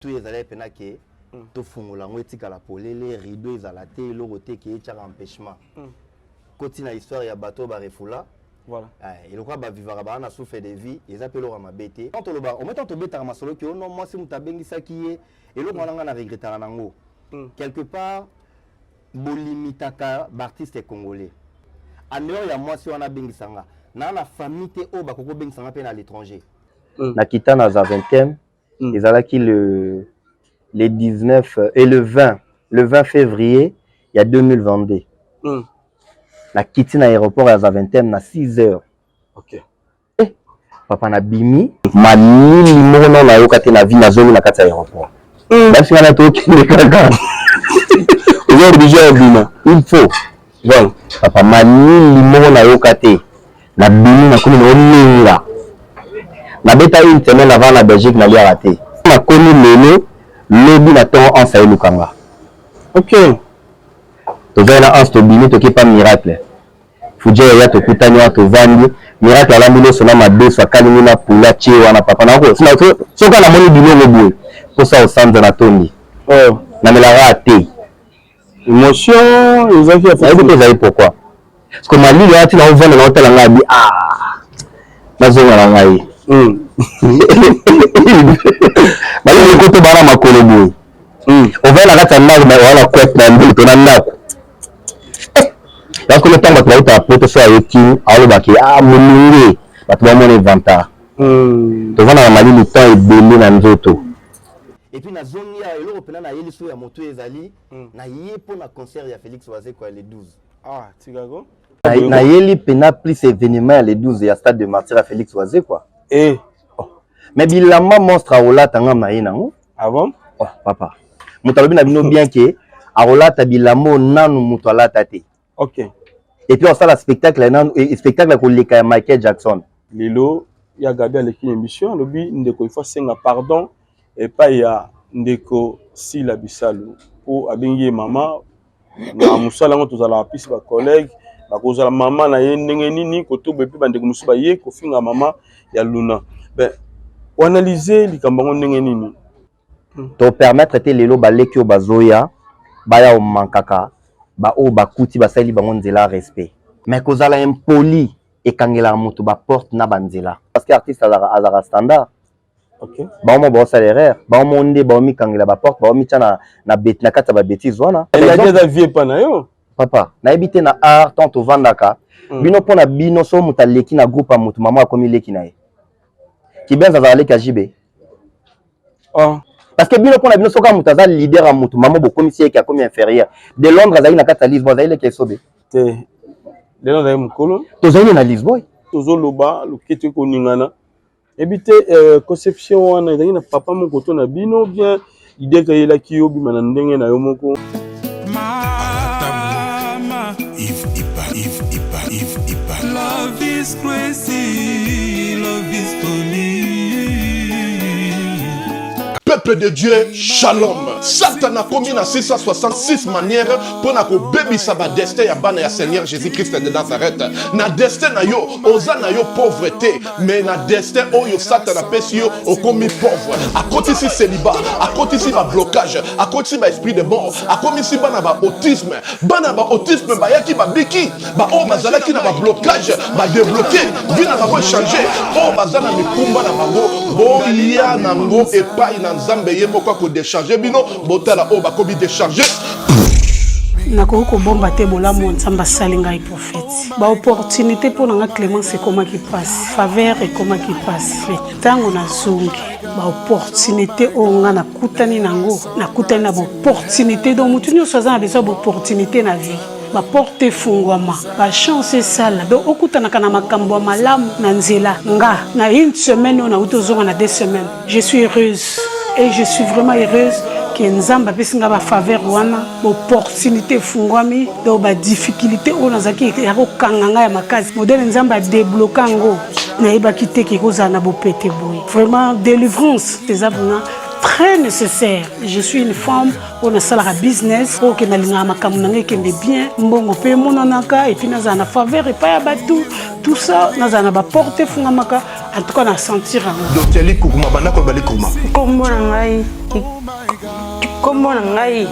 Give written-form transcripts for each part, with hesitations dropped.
Tout les allées penake, tout fungola ngwetika la polele, rideau izalate, l'oroté qui est un empêchement. Côté na histoire ya bateau barefula. Voilà. Et le quoi ba vivara ba na souffre de vie, ils appellent au mabete. Quand on le ba, on met tant bête à masolo que non moi c'est mutabengi ça qui est et le on a regretté nango. Quelque part bolimitaka artiste congolais. En dehors ya moi si on a bengi sanga, na la famille te o ba koko bengi sanga pe na l'étranger. Na kita na za 20e. Ils allaient qui le 19 et le 20 février, il y a 2022. La quitté dans l'aéroport à 20e, na 6 heures. Ok. Papa na bimi, mani limono na yokate na vie na zone na kati aéroport. Même si on a tout qui est caca. Il faut. Bon, papa mani limono na yokate na bimi na komi na na bêta une semaine avant la Belgique n'a pas raté. On a connu le binaton en Saïd Lukanga. Ok. Tu vois là en stobini tu qui pas miracle. Fudje ya to kutanya to vandi miracle ala mbilo sona mabe so kalini na pula che wana papa na ko. So kana moni bilongo boy. Pour ça au centre na tondi. Oh, na me la raté. Émotion, ils ont fait pourquoi? Parce que Mali là tu na vendre na hôtel nga bi na zo na ngai. Bali ni koto bara makolo boy. On va la kata na wala kwet na mbili to na ndako. Parce que le temps va travailler ta pote so ayeki alo baki mulinge batu ba mon inventaire. To vana na Mali le temps est belé na nzoto. Et puis na zone ya eloko pena na yeli so ya moto ezali na yé pour na concert ya Félix Oazé quoi le 12. Ah, Tigago. Na yeli pena plus événement le 12 ya stade de Martyr à Félix Oazé quoi. Eh. Mais bilama monstre a rola tanga maïna ngo. Ah bon? Oh papa. Mutalobi na bino bien que a rola ta bilamo nanu mutala tate. OK. Et puis on sala spectacle nan spectacle ko leka Michael Jackson. Lilo ya gabi avec une émission lobi ndeko il faut senga pardon et pas ya ndeko si la bisalo pour abengi maman na musala ngo tozala pisi ba collègue ba kozala maman na ye ndenge nini ko to bepi bandeko musu ba ye ko finga maman ya Luna. Ben ou analyser likambango ndenge nini to permettre te lelo ba lekio bazoya baya o mankaka ba o bakuti basali bango nzela respect mais kozala impoli e kangela mutu ba porte na banzela parce que artiste azara standard. OK ba mo ba salaire ba mo ndé ba mi kangela ba porte ba mi tana na bet na kata ba bêtise wana elle a déjà vie pa na yo papa na ebité na art tant to vandaka bino pona bino so muta leki na groupe mutu mama akomi leki na ye qui bien ça va aller kajibe. Oh parce que bino pona bino soka mutaza leader à mutu maman bo commissaire qui a comme inférieur de Londres azali na kata Lisbonne azali ke sobe te de Londres mukolo to zali na Lisbonne tozo loba lokete ko ningana ebité conception wana ezali na papa moko to na bino bien idée ka yela ki yo bima na ndenge na yo moko mama if love is crazy love is funny. Peuple de Dieu, shalom. Satan a commis na 666 manières pour na ko baby saba destin ya bana ya Seigneur Jésus-Christ de Nazareth. Na destin na yo, oza na yo pauvreté, mais na destin oyo Satan a pesi yo o commis pauvre. A côté si célibat, a côté si ba blocage, a côté si ba esprit de mort, a côté si bana ba autisme ba yaki ba biki, ba o bazala ki na ba blocage, ba débloquer, vie na ba changer, o bazala mi kumba na bango, bo ya nango et pas Nzambe ye moko ko décharger bino botala o ba ko bi décharger nako ko bomba te bolamu Nzambe salinga i prophète ba opportunité pour nga Clémence comment qui passe faveur et comment qui passe tango na zungi ba opportunité o nga na kutani nango na kutani na opportunité donc mutu nyo soza na besoin opportunité na vie ba porte fungwama ba chance sala donc okutana kana makambo malamu na nzela nga na une semaine on a utozonga na 2 semaines je suis heureuse et je suis vraiment heureuse que Nzamba pesinga ba faveur wana opportunité fungwami do ba difficulté on azaki ya ko kanganga ya makazi modèle Nzamba débloquer ngo na yeba kité ki kozana bo pété boy vraiment délivrance des abuna très nécessaire. Je suis une femme on a salarié business pour que nalinga makamuna kende bien mbongo pe monanaka et puis naza na faveur et pas batou tout ça naza na ba porter fungamaka en tout cas na sentir donc tu lis koukuma bana ko bali koukuma kombo na ngai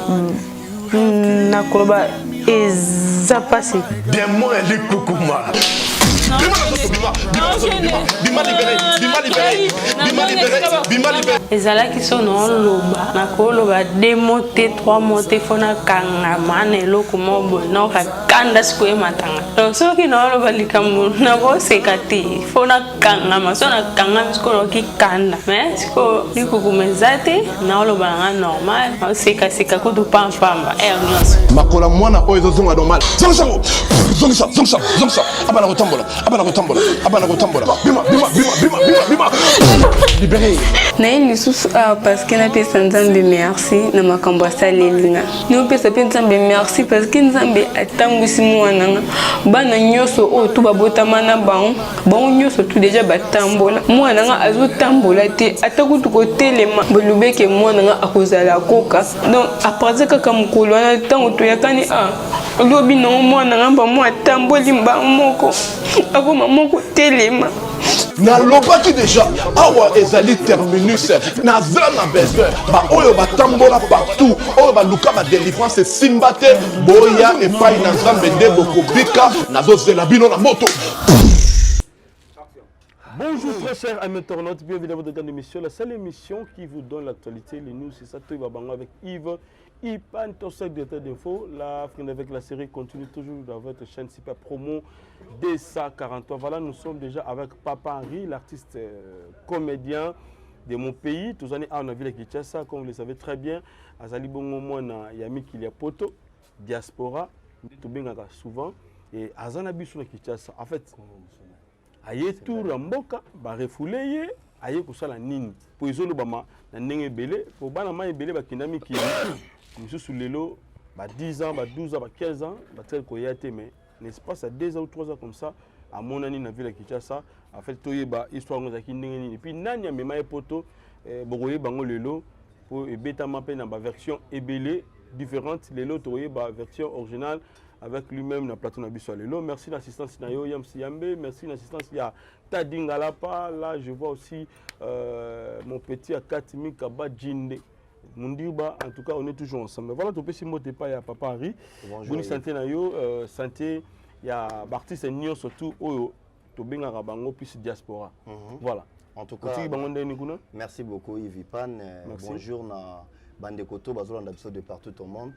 na koloba eza passé bien moi lis koukuma ezalaki so noloba nakoloba 2 mots te 3 mots te fona kangama na eloko moko boye nakokakanda sikoye matanga donc soki naoloba likambo nakoseka te fona kangama so nakangami sikoyo nakokikanda mais sikoyo likukuma eza te naoloba nanga normal nakosekaseka kutu pampamba aire nyonso makola mwana oyo ezozonga normal zongisa abana kotambola bima libéré naye lisusu awa parce que napesa nzambe merci na makambo asalelinga naopesa mpe nzambe merci parce que nzambe atambwisi mwana nanga bana nyonso oyo to babotama na bango nyonso tu deja batambola mwana nanga azotambola te ata kutu kotelema bolobeke mwana nanga akozala koka donc apartir kaka mokolo wana ntango toyakani lobi nango mwana nanga bamo atamboli mbango moko akoma moko telema nalobaki deja awa ezali terminus naza na besoin baoyo batambola partout oyo baluka badelivrance esimba te boya epai na nzambe nde bokobika nazozela bino na moto. Bonjour très chers amis internautes, bienvenue dans votre grande émission, la seule émission qui vous donne l'actualité, les news, c'est ça, tout va bango avec Yves, Ipan, ton sac d'état d'info, la fin avec la série continue toujours dans votre chaîne Super Promo D143. Voilà, nous sommes déjà avec Papa Henri, l'artiste comédien de mon pays, tous années à la ville de Kinshasa, comme vous le savez très bien, à Zalibongo Mwana, Yami Kiliapoto, diaspora, tout bien souvent, et à Zanabisu Kinshasa, en fait, aye tour mboka ba refoulé ye aye kosala nini po izolo bama na ndenge belé po bana ma belé ba kindami ki mususu lelo ba 10 ans ba 12 ans ba 15 ans ba tel ko yate mais n'est-ce pas ça 2 ans ou 3 ans comme ça à mon année na ville Kinshasa en fait toyeba histoire ngo za kindenge nini puis nani amema e poto bokoye bango lelo po ebeta ma pe na ba version ebelé différente lelo toyeba version originale avec lui-même na plateau na biso lelo. Merci l'assistance na yo Yamsi Yambe, merci l'assistance ya Tadingalapa. Là je vois aussi mon petit Akatimi Kaba Jinde. Mundiba, en tout cas on est toujours ensemble. Voilà ton petit mot pas ya Papa Henri. Bonne santé na yo, santé ya artiste nyo surtout oyo to benga bango plus diaspora. Voilà. En tout cas merci beaucoup Yves Ipan. Bonjour na bande koto bazolanda biso de partout au monde.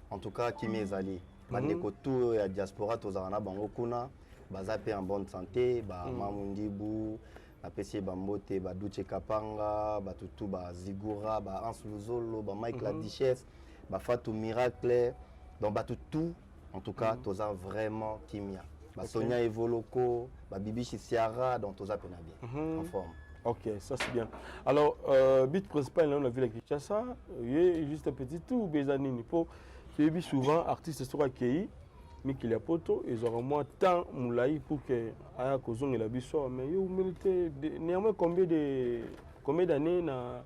En tout cas Kimi ezali bandeko tout ya diaspora tozana bango kuna baza pe en bonne santé ba Mamundibu apesi bambote ba Duche Kapanga ba Tutu ba Zigura ba Ans Luzolo ba Mike la Duchesse ba Fatou Miracle donc ba tout en tout cas toza vraiment kimia ba Sonia Evoloko ba Bibi Chisiara donc toza pena bien en forme. Ok, ça c'est bien. Alors but principal dans la ville de Kinshasa, juste un petit tour Bezanini pour et souvent artistes sont accueillis mais qu'il y a poto ils auront moins temps moulaï pour que aya kozong la biso mais yo méritez néanmoins combien d'années na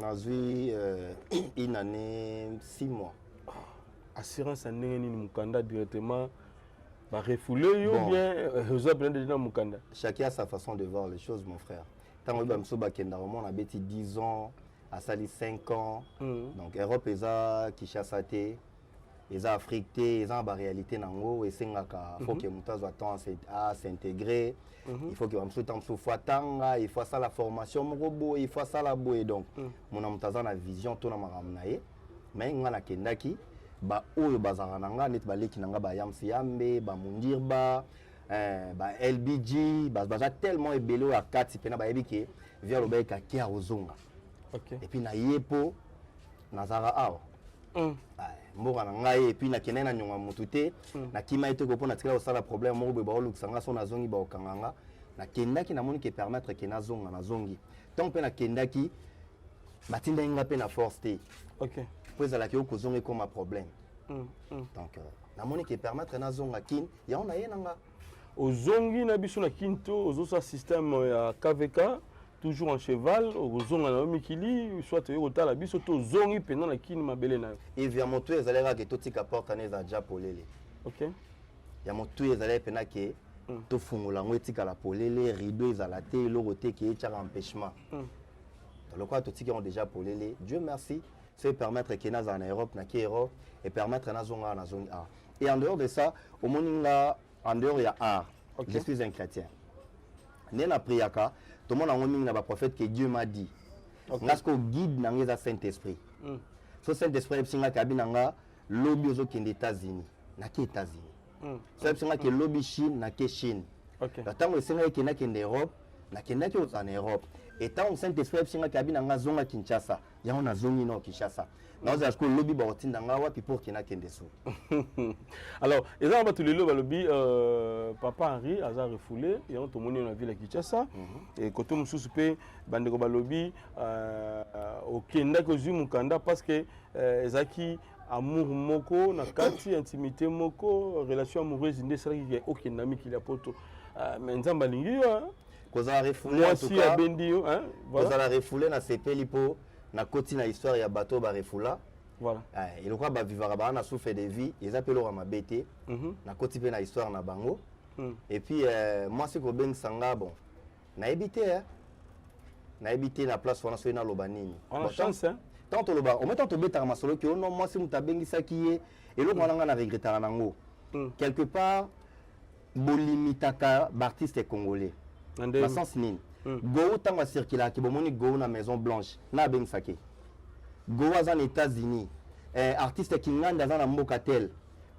nazui une année 6 mois assurance ndenge nini mukanda directement ba refouler yo bien vous avez déjà mukanda chacun a sa façon de voir les choses mon frère tant ba mso ba kenda on a beti 10 ans à sali 5 ans donc Europe eza Kinshasa te les Afrique, les en réalité nango et il faut que mutas attend à s'intégrer il faut que on temps soit tanga il faut ça la formation robot il faut ça la boue donc mon amutaza na vision to na maramnaye mais ngana kendaki ba oyo bazanga nanga net baleki nanga ba Yamsi Yambe ba Mundirba ba LBG baza tellement ebelo à 4 pena ba ebike via le beka ki a ozonga et puis na yepo nazara awa mboka na ngai et puis na kenena nyonga mutute na kima ete ko pona tikala osala problème moko be ba oluksanga so na zongi ba okanganga na kendaki na moni ke permettre ke na zonga na zongi donc pe na kendaki batinda inga pe na force te OK pues ala ke ko zongi comme un problème donc na moni ke permettre na zonga kin ya ona yenanga ozongi na biso na kinto ozosa système ya KVK toujours en cheval ozonga na mikili soit au tala biso to zongi pendant la kini mabele na. Et via moto ezalera ke totika porte aneza ja polele. OK. Ya moto ezalera pena ke to fungola ngo etika la polele rideau ezala te loko te ke etchaka empêchement. Le quoi totika on déjà polele. Dieu merci, c'est permettre que naza en Europe na ki Europe et permettre na zonga na zone A. Et en dehors de ça, au moninga en dehors il y a art. Okay. Je suis un chrétien. Nena priaka, tout le monde a un na ba prophète que Dieu m'a dit. Ngasko guide na ngeza Saint-Esprit. So Saint-Esprit singa kabina nga lobby ozo kende États-Unis. Na ki États-Unis. So singa ke lobby Chine na ke Chine. OK. La tango singa ke na kende Europe, na kende ke en Europe. Et tant Saint-Esprit singa kabina nga zonga Kinshasa, ya on a zongi no Kinshasa. Alors, ils ont battu le lobby, Papa Henri, a refoulé, et on a monté dans la ville de Kinshasa. Et quand on se fait, Bandego Balobi, au Kenda, parce que Zaki, amour moko, nakati, intimité moko, relation amoureuse, il n'y a aucun ami qui l'a poto. Mais nous avons balingi, qu'on a refoulé, en tout cas, qu'on a refoulé, na sepelipo. Na koti na histoire ya bateau ba refula voilà et le quoi ba vivre ba na souffle de vie ils appellent au mabete na koti pe na histoire na bango et puis moi c'est ko beng sanga bon na habité na place wana so na lobanini on a chance hein tant to loba on met tant to beta masolo ki non moi c'est muta bengi saki et le mwana nga na regretter nango quelque part bolimitaka artiste congolais dans sens nini Go tanga circula qui bomoni go na Maison Blanche na beng sake go azan États-Unis artiste qui nganda za na mbokatel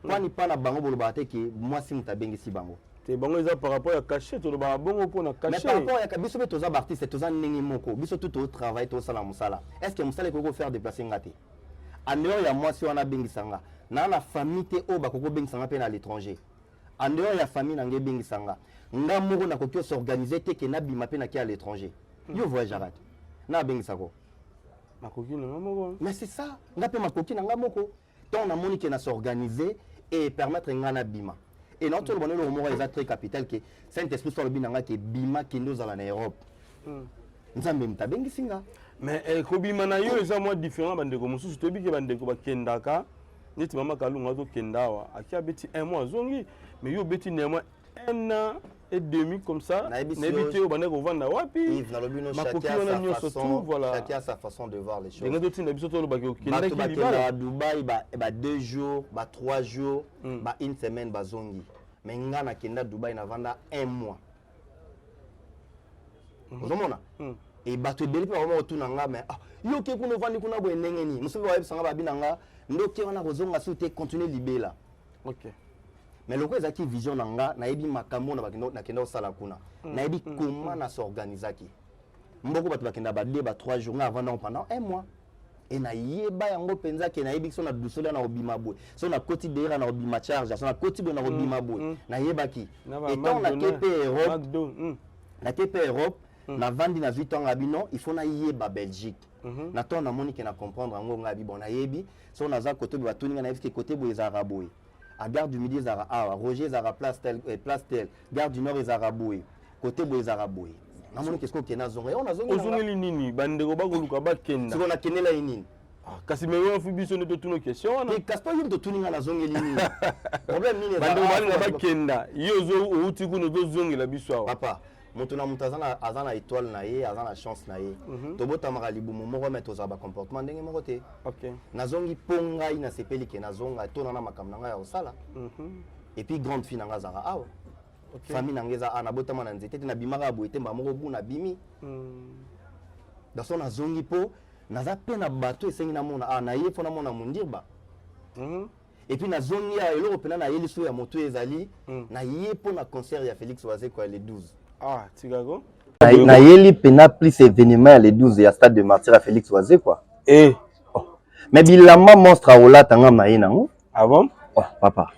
kwani pa na bango boloba te ke moi si muta bengi si bango te bango eza par rapport à caché to ba bongo po na caché mais par rapport à kabiso beto za artiste to za ndenge moko biso tout au travail to sala musala est-ce que musala ko faire déplacer ngate en dehors ya moi si wana bengi sanga na famille te o ba ko bengi sanga pe na l'étranger en dehors ya famille na nge bengi sanga nga moko na kokyo s'organiser te ke na bima pe na ki à l'étranger yo voyage arrête na bengi sako makoki na moko mais c'est ça nga pe makoki na nga moko tant na moni ke na s'organiser et permettre nga na bima et non tout le monde le mot est très capital que Saint-Esprit soit le bina nga ke bima kendo za na Europe nzambe mta bengi singa mais ko bima na yo eza moi différent bande ko mususu to bi ke bande ko bakendaka neti mama kalunga zo kendawa akia beti un mois zongi mais yo beti néanmoins 1 an et demi comme ça n'habité au bandeko vanda wapi chacun a sa façon de voir les choses à Dubaï ba 2 jours ba 3 jours ba 1 semaine ba zongi mais ngana kenda Dubaï na vanda 1 mois ozomona et bato ebeli pe vraiment otuna nga mais yo ke kuno vandi kuna bo ndenge ni musubi wa ebisanga ba binanga ndoke wana kozonga sute continuer libela OK mais le quoi ezaki vision nanga na yebi makambo na bakendo na kenda osala kuna na yebi comment na s'organisaki mboko bato bakenda ba 2 ba 3 jours avant pendant 1 mois et na yeba yango penza ke na yebi so na dusola na obima boy so na koti deira na obima charge so na koti bo na obima boy na yebaki et tant na TP Europe na TP Europe na vandi na 8 ans abino il faut na yeba Belgique na ton na moni ke na comprendre ngo ngabi bon na yebi so na za côté ba tuninga na yebi côté bo ezara boy à Gare du Midi Zara Roger Zara place tel Gare du Nord Zara Boy côté Boy Zara Boy na moni qu'est-ce qu'on a zonga on a zonga ozongeli nini bandeko bakoluka bakenda siko na kenela nini kasi mewe fu biso ne to tuno question na kaspa yim to tuninga na zongeli nini problème nini bandeko balinga bakenda yo zo outi kuno zo zongela biso awa papa moto na moto azana étoile na ye azana chance na ye tobota maka libumu moko mettre za ba comportement ndenge moko te OK nazongi ponga ina sepeli ke nazonga tona na makambo nanga ya osala et puis grande fille nanga zara awa famille nangeza ana botama na nzete na bimaka boete mba moko bu na bimi daso nazongi po naza pe na bato esengi na mona na ye fona mona mundirba et puis nazongi ya eloko pena na yeliso ya moto ezali na ye po na concert ya Félix Oazé kwa le 12 Tigago na yeli pena plus événement le 12 ya stade de Martyr à Félix Oazé quoi mais bilamba monstre arola tanga maina ngo bon papa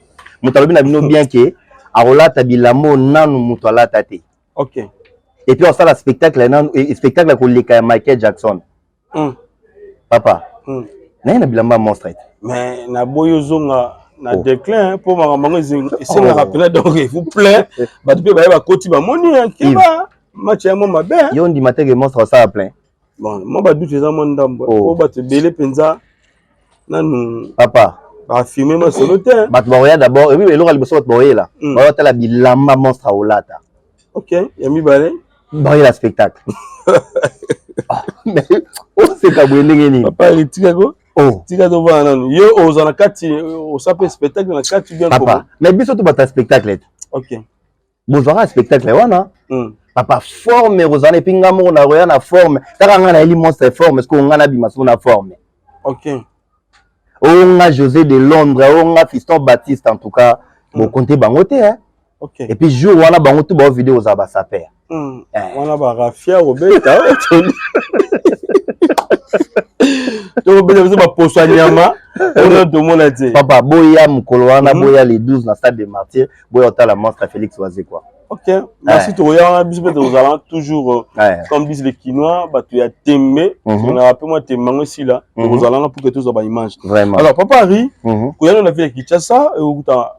mutalobi na bino bien que arola ta bilamo nanu muto alata te OK et puis on sala spectacle nanu spectacle ko leka Michael Jackson papa na bilamba monstre mais na boyo zonga na déclin pour mamango esenga rappeler donc il vous plaît ba depuis ba koti ba moni keba match ya mama be yo ndi mateke monstre ça plein bon moi ba doute za mon ndambo o ba te belé penza nanu papa ba filmer ma solo te ba to ya d'abord et oui le liboso ba là ba ta la bilamba monstre olata OK ya mi balé ba la spectacle mais o c'est ka bwendenge ni papa ritika ko oh tika to ba nanu yo ozana kati o sape spectacle na kati bien papa mais biso to ba ta spectacle OK bozwaka spectacle wana papa forme rozana epi nga moko na roya na forme taka nga na eli monstre forme est-ce que nga na bima so na forme OK nga José de Londres nga Fiston Baptiste en tout cas bon compter bango te hein OK et puis jour wana bango tout ba vidéo za ba saper wana ba rafia robeta to bele ba poso nyama on to mona te papa boya mukolo wana boya les 12 na stade des martyrs boya otala monstre Félix Oazé quoi OK merci to ya bisbe to zala toujours comme disent les Quinois ba tu ya tembe on a rappelé moi tembe aussi là to zala pour que tous ba image vraiment alors papa Ri ko ya na ville Kinshasa et okuta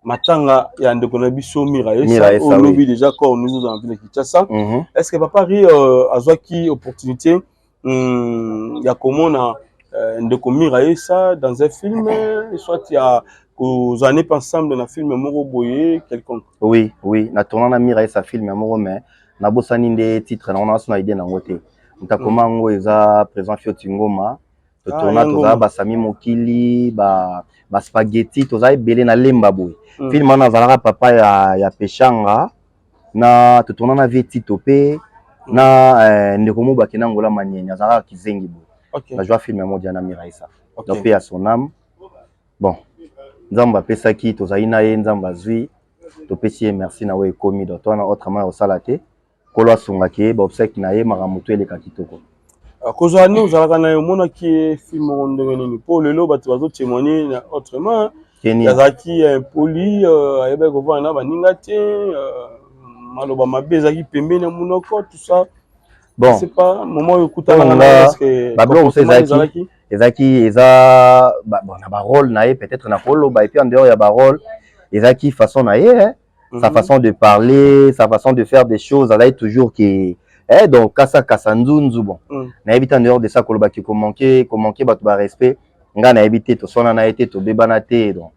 matanga ya ndeko na biso Miraesa au lobby déjà quand nous en ville Kinshasa est-ce que papa Ri azwaki opportunité ya komona ndeko Miraesa dans un film soit il y a aux années ensemble dans un film moko boye quelconque oui na tournant na Miraesa film moko mais na bosani nde titre na on a son idée na ngote ntakoma ngo eza présent Fioti Ngoma to tourna toza ba Sami Mokili ba spaghetti toza ebele na lemba boye film na zalaka papa ya Peshanga na to tourna na Veti Topé na ndeko mo bakina ngola manyenya zalaka kizengi boye na joie film mo diana Miraesa donc paix à son âme bon nzamba pesaki tozali na ye nzamba zwi topesi merci na we komi donc toi na autrement au salate kolo asungaki ba obsèque na ye maramuto eleka kitoko kozani ozalaka na yo mona ki film ndenge nini po lelo bato bazo témoigner autrement yazaki poli ayebe ko vana baninga te maloba mabe ezaki pembeni ya munoko tout ça bon c'est pas moment okutana na parce que ba blo ezaki eza bon na ba rôle na ye peut-être na polo ba et puis en dehors ya ba rôle ezaki façon na ye sa façon de parler sa façon de faire des choses elle est toujours qui donc kasa nzunzu bon na éviter en dehors de ça koloba ki ko manquer bato ba respect nga na éviter to sona na été to bebana te donc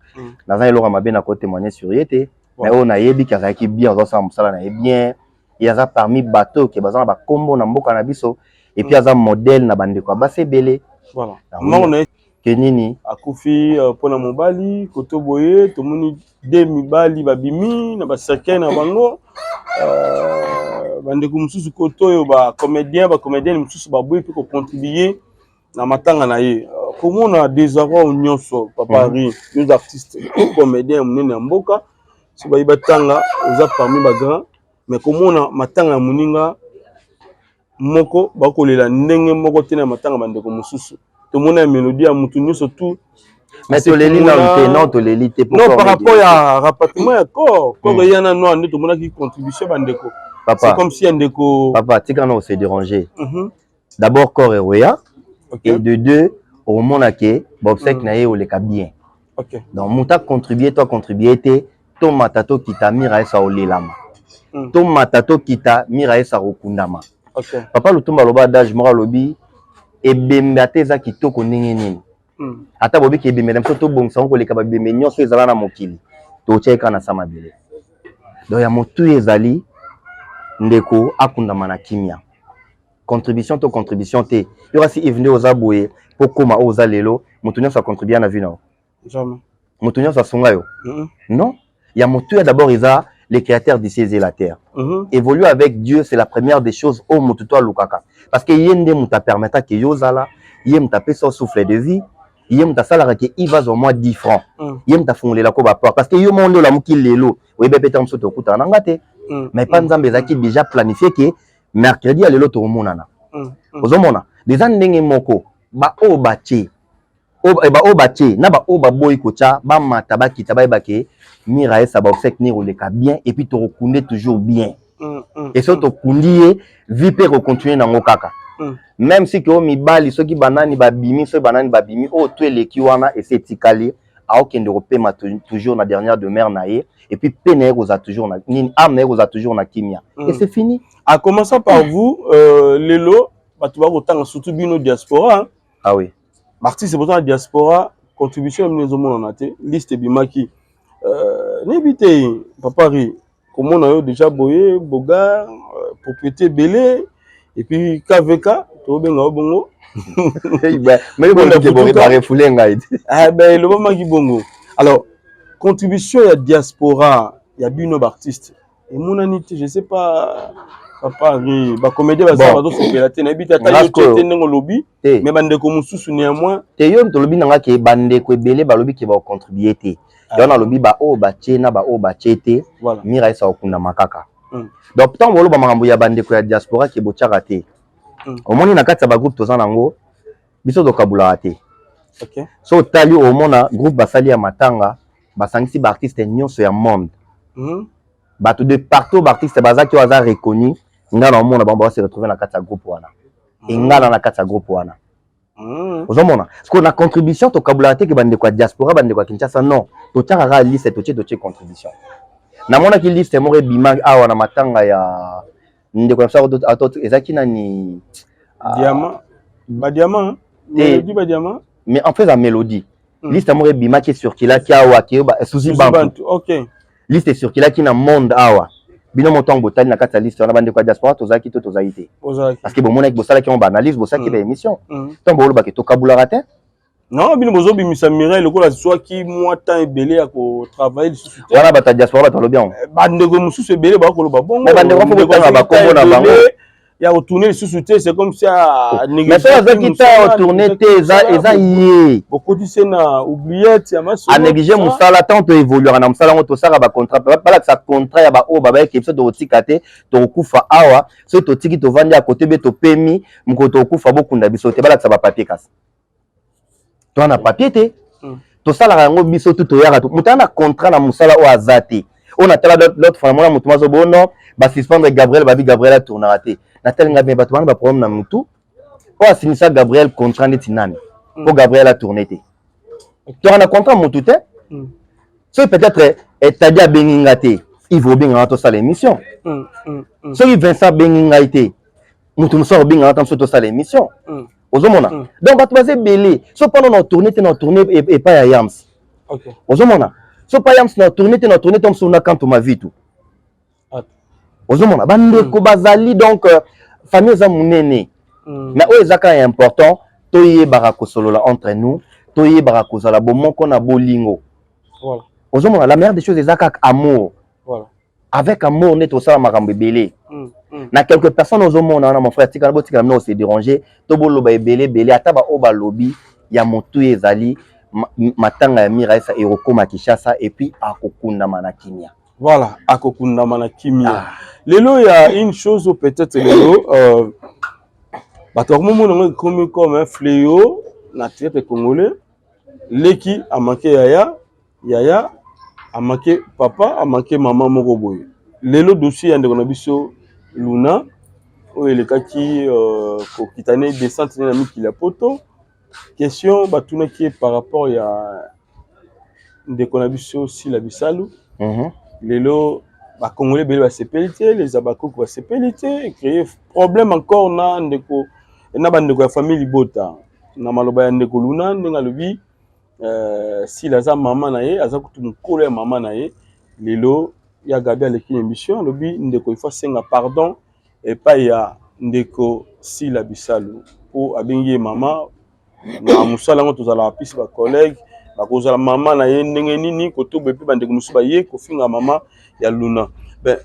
na za elora mabe na ko témoigner sur yete mais on a yebi kazaki bien zo sa musala na bien il y a parmi bateau qui bazana ba kombo na mboka na biso et puis aza modèle na bande ko base belé voilà non on kenini akufi pona mobali koto boye to moni de mibali babimi na ba cercle na bango bande ko mususu koto yo ba comédien mususu ba boye pe ko contribuer na matanga na ye comment on a désarroi nyonso papa Ri nous artistes comédiens munene mboka si ba ibatanga oza parmi ba grands mais comment on a matanga muninga moko ba kolela ndenge moko tena matanga bande ko mususu to mona mélodie ya mutu nyonso tout mais to leli na non to leli te non par rapport à rapatriement ya corps yana no ande to mona ki contribution bande ko c'est comme si ndeko papa tika na se déranger d'abord corps eroya et de deux au monde ke bobsek na ye oleka bien donc muta contribuer te to matato kita Miraesa olelama to matato kita Miraesa okundama papa lutumba loba d'âge mora lobi ebembe ateza kitoko ndenge nini ata bobi ke ebembe na to bongisa ko leka ba bembe nyonso ezala na mokili to cheka na sama bele donc ya motu ezali ndeko akundama na kimia contribution te yora si evne ozaboye pokoma oza lelo mutu nyonso contribuer na vie na jamais mutu nyonso songa yo non ya motu ya d'abord eza le créateur du ciel et la terre évoluer avec Dieu c'est la première des choses au mutu to lukaka parce que yende muta permettra que yozala yé muta pe son souffle de vie yé muta sala que il va au moins 10 francs yé muta fongolela ko ba parce que yo mondo la mukili lelo we be peta mso to kuta na ngate mais pas nzambe ezaki déjà planifié que mercredi alelo to monana ozomona des ndenge moko ba o bache na ba o ba boy kocha ba mata ba kita ba ke Miraesa ba obsèque ni oleka bien et puis to rekunde toujours bien et so to kundié vie peut continuer na ngokaka même si que mibali soki banani babimi so banani babimi o to eleki wana et c'est tikali aokende kopema toujours na dernière demeure na ye et puis peine ekozala toujours na nini âme na ekozala toujours na kimia et c'est fini. En commençant par vous, lelo bato bakotanga surtout bino diaspora. Ah oui. Artiste pourtant la diaspora contribution les hommes on a été liste bimaki n'ébité papa ri comment on a déjà boyé boga propriété belé et puis KVK to benga bongo mais bon que bon réparer fouler ngai ah ben le moment qui bongo. Alors contribution ya diaspora ya bino artiste et mon anité je sais pas papa ri ba comédien ba ça ba do sopela te na bita ta yo te ndenge lobby mais bande ko mususu néanmoins te yo to lobby nanga ke bande ko belé ba lobby ke ba contribuer te yo na lobby ba o ba chena ba o ba chete mira isa okunda makaka donc tant bolo ba makambo ya bande ko ya diaspora ke bo tchaka te au moni na kati ba groupe toza nango biso do kabula te OK so tali au mona groupe basali ya matanga basangisi ba artiste nyonso ya monde bato de partout ba artiste bazaki waza reconnu ngana mona ba se retrouver na kati ya groupe wana ingana na kati ya groupe wana ozomona parce que na contribution to kabula te ke bande ko diaspora bande ko Kinshasa non to tchaka ra liste to tche contribution na mona ki liste mo rebima awa na matanga ya ndeko sa ato ezaki nani diamant ba diamant mélodie ba diamant mais en fait la mélodie liste mo rebima qui circula ki awa ki ba souci bantu OK liste circula ki na monde awa bino moto ngotali na kati ya liste wana bande ko diaspora tozaki to tozaite parce que bon mona ki bosala ki on analyse bosaki ba émission tant bolo ba ke to kabula te non bino bozo bimisa Mireille lokola soit qui moi temps ebelé ya ko travailler sur wana bata diaspora bato bien bande ko mususu ebelé ba ko loba bongo bande ko ko tanga ba kombo na bango ya retourner sur te c'est comme ça mais ça za kita retourner te eza yé beaucoup dit c'est na oubliette ya maso a négliger musala tant to évoluer na musala ngo to saka ba contrat pas que ça contrat ya ba o ba ke episode to tikate to kufa awa so to tiki to vandi à côté be to pemi mko to kufa bokunda biso te bala que ça ba papier casse to na papier te to sala yango biso to yaka to mutana contrat na musala o azate on a tala l'autre fois moi mutu mazo bono ba suspendre Gabriel babi Gabriel a tourné raté na tel nga ba to ba problème na mutu o asinisa Gabriel contrat neti nani pour Gabriel a tourné te to na contrat mutu te so peut-être etadia benginga te il vaut bien to sala émission so Vincent benginga te mutu muso benginga tam so to sala émission ozomona donc bato baze belé so pendant na tourner et pas ya Yams OK ozomona so pas Yams na tourner tom so na kanto ma vie tout ozomona bande ko bazali donc famille za munene mais o ezaka important to yebaka kosolola entre nous to yebaka kozala bomoko na bolingo voilà ozomona la meilleure des choses ezaka amour voilà avec amour on est au sala makambo belé na quelques personnes ozomona na mon frère tika botika na se déranger to boloba belé ata ba oba lobby ya motu ezali matanga ya mira esa erokoma Kinshasa et puis akokunda manakimia voilà akokunda manakimia lelo il y a une chose peut-être lelo bato momo comme un fléau na tête congolais leki a manqué yaya a manqué papa a manqué maman moko boye lelo dossier yande kona biso Luna o elekaki ko kitane descente na mikila poto question batuna qui est par rapport ya ndeko na biso si la bisalu lelo ba congolais bele ba sepelité les abakoko ba sepelité créer problème encore na ndeko na bandeko ya famille libota na maloba ya ndeko Luna ndenga lobi si la za mama na ye aza kutu mukolo ya mama na ye lelo ya gabi aleki émission lobi ndeko il faut senga pardon et pas ya ndeko si la bisalu po abengi mama na musala ngo tozala pisi ba collègue ba kozala mama na ye ndenge nini ko to bepe ba ndeko musu ba ye ko finga mama ya Luna ben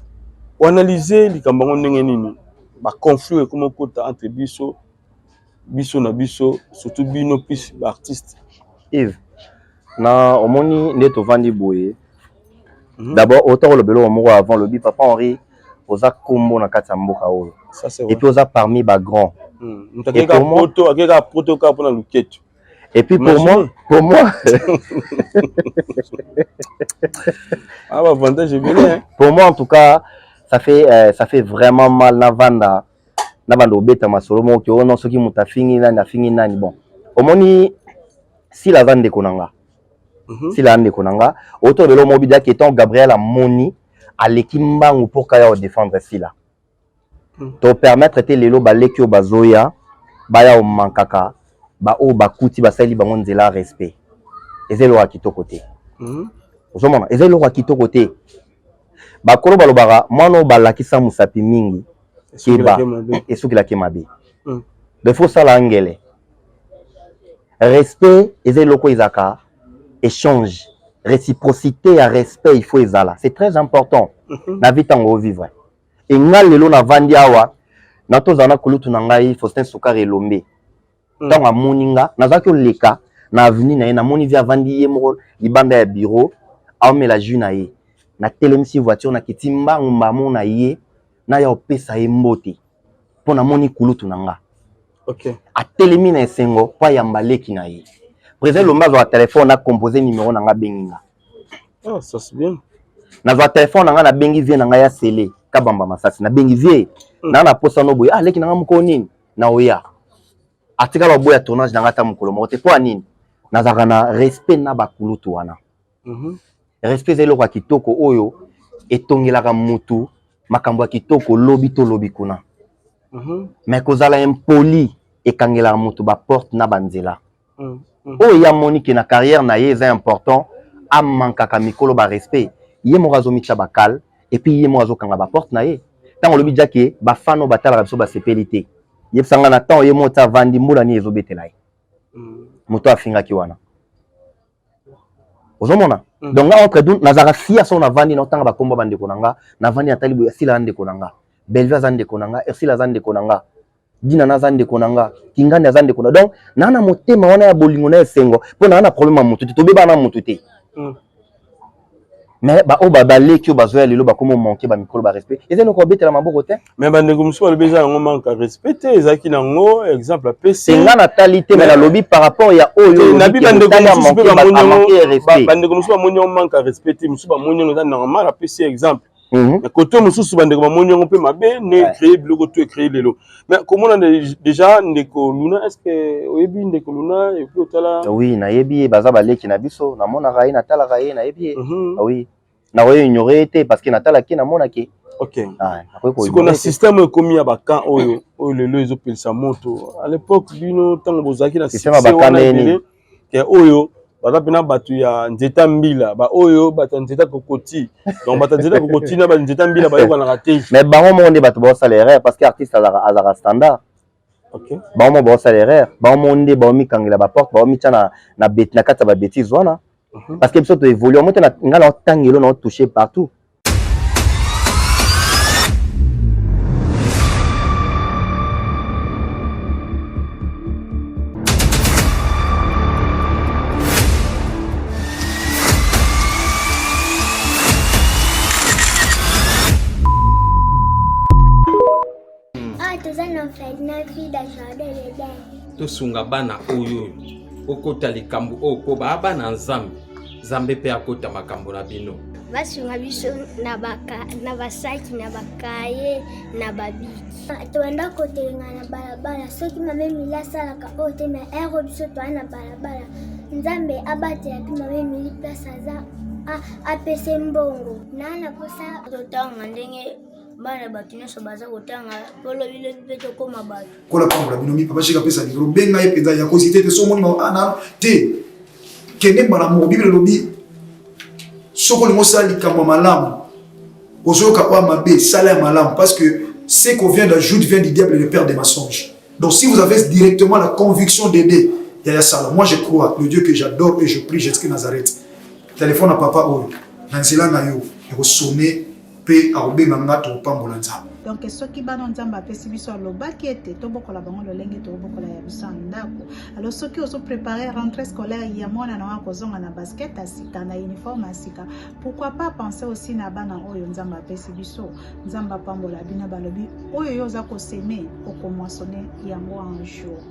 on analyser likambo ngo ndenge nini ba conflit comme kota entre biso na biso surtout bino pisi ba artiste Yves na omoni neto vandi boye d'abord autant le belo moko avant le bi papa Henri oza kombo na kati ya mboka oyo et puis oza parmi ba grand et puis pour moi ah bah avantage est bien pour moi en tout cas ça fait vraiment mal na vanda na bando beta masolo mo ki ono soki mutafingi nani afingi nani bon omoni si la vande konanga Si la ndeko nanga autour de l'homme bidja qui étant Gabriel Amoni à l'équipe mbangu pour kaya défendre Sila. To permettre te lelo baleki o bazoya baya o mankaka ba o bakuti basali bango nzela respect. Ezelo wa kitoko te. Ozomona ezelo wa kitoko te. Bakolo balobara mwana balakisa musapi mingi keba esukila kemabe. Il faut ça l'angele. Respect ezelo ko izaka échange réciprocité à respect il faut ezala. C'est très important. Na vie tango vivre. Et ngal lelo na vandi awa na tozana kulutu na ngai Faustin Sukari Elombe. Tango amoninga nazaki oleka na avenue na ye na moni via vandi ye moko libanda ya bureau aomela jus na ye. Na telemisi voiture na kitimba ngumba na ye na ya opesa ye mbote. Po na moni kulutu na nga. OK. A telemi na esengo pa ya mbaleki na ye. Président Lomba zo téléphone a composé numéro na nga benginga. Ah, ça c'est bien. Na zo téléphone na nga na bengi vie na nga ya sele kabamba masasi na bengi vie na posa no boy leki na nga mko nini na oya. Atika ba boya tournage na nga ta mukolo mo te po nini. Na zaka na respect na bakulutu wana. Respect zelo kwa kitoko oyo etongelaka mutu makambo ya kitoko lobi to lobi kuna. Mais kozala impoli ekangela mutu ba porte na banzela. Oh ya Monique na carrière na ye c'est important a mankaka mikolo ba respect ye morazo micha bakal et puis ye morazo kanga ba porte na ye tango lobi jake ba fano batala biso ba sepelité ye sanga na temps ye mota vandi mula ni ezobetela ye moto afinga ki wana ozomona donc nga entre deux nazara fia son na vandi na tanga ba komba bande konanga na vandi atali bo sila ande konanga belva zande konanga ersila zande konanga dina na zande konanga kinganda zande konanga donc nana motema wana ya bolingo na esengo po na problème mutu to beba na mutu te mais ba o ba leki o bazoya lelo ba komo manquer ba mikolo ba respect ezeno ko betela maboko te mais bande komso le beza ngo manka respect ezaki nango exemple PC c'est nga na talité mais la lobby par rapport ya oyo na bi bande komso be ba respect bande komso ba monyo manka respect musu ba monyo za normal PC exemple. Mais côté mususu bande ko monyo pe mabe ne créer blogo to créer lelo mais comment on déjà ndeko Luna est-ce que oyebi ndeko Luna et puis otala oui na yebi baza baleki na biso na mona raye na tala raye na yebi oui na roye ignorer été parce que na tala ki na mona ki OK si qu'on a système comme ya bakan oyo lelo ezo pelisa moto à l'époque bino tango bozaki na système bakan neni ke oyo baza pena batu ya nzeta mbila ba oyo bata nzeta kokoti donc bata nzeta kokoti na ba nzeta mbila ba yoka na raté mais bango monde batu ba salaire parce que artiste azara standard. OK bango ba salaire bango monde ba mi kangela ba porte ba mi tana na bet na kata ba bêtise wana parce que biso to évolue monte na ngala tangelo na toucher partout. tosunga bana oyo okota likambo oko bana nzambe nzambe pe akota makambo na bino basunga biso na basaki na bakaye na babiki toenda kotelenga na balabala soki mame mili asalaka oyo te na ero biso toa na balabala nzambe abatela mpe mame mili place aza apese mbongo nana posa totanga ndenge bana bato nyonso baza kotanga polobi lobi mpe tokóma bato kola pambola bino mipa bashika pesa likolo benga ye mpenza ya kosi te te so omoni ana te kende mbala moko bibele lobi soki olingi osala likambo ya malamu ozoyoka oya mabe sala ya malamu parce que ce qu'on vient d'ajoute vient du diable et le père des mensonges. Donc si vous avez directement la conviction d'aider Yaya Sala, moi je crois le Dieu que j'adore et je prie Jésus Nazareth. Téléphone à papa oyo nanzela na yo ekosone pe arobenga ngato pambola nzambe. Donc soki bana nzambe apesi biso alobaki ete tobokola bango lolenge tobokola ya biso ndako. Alors soki ozo préparer rentrée scolaire ya mwana na kozonga na basket asika na uniforme asika, pourquoi pas penser aussi na bana oyo nzambe apesi biso nzambe pambola bina balobi oyo yoza ko semer okomoissonner yango un jour.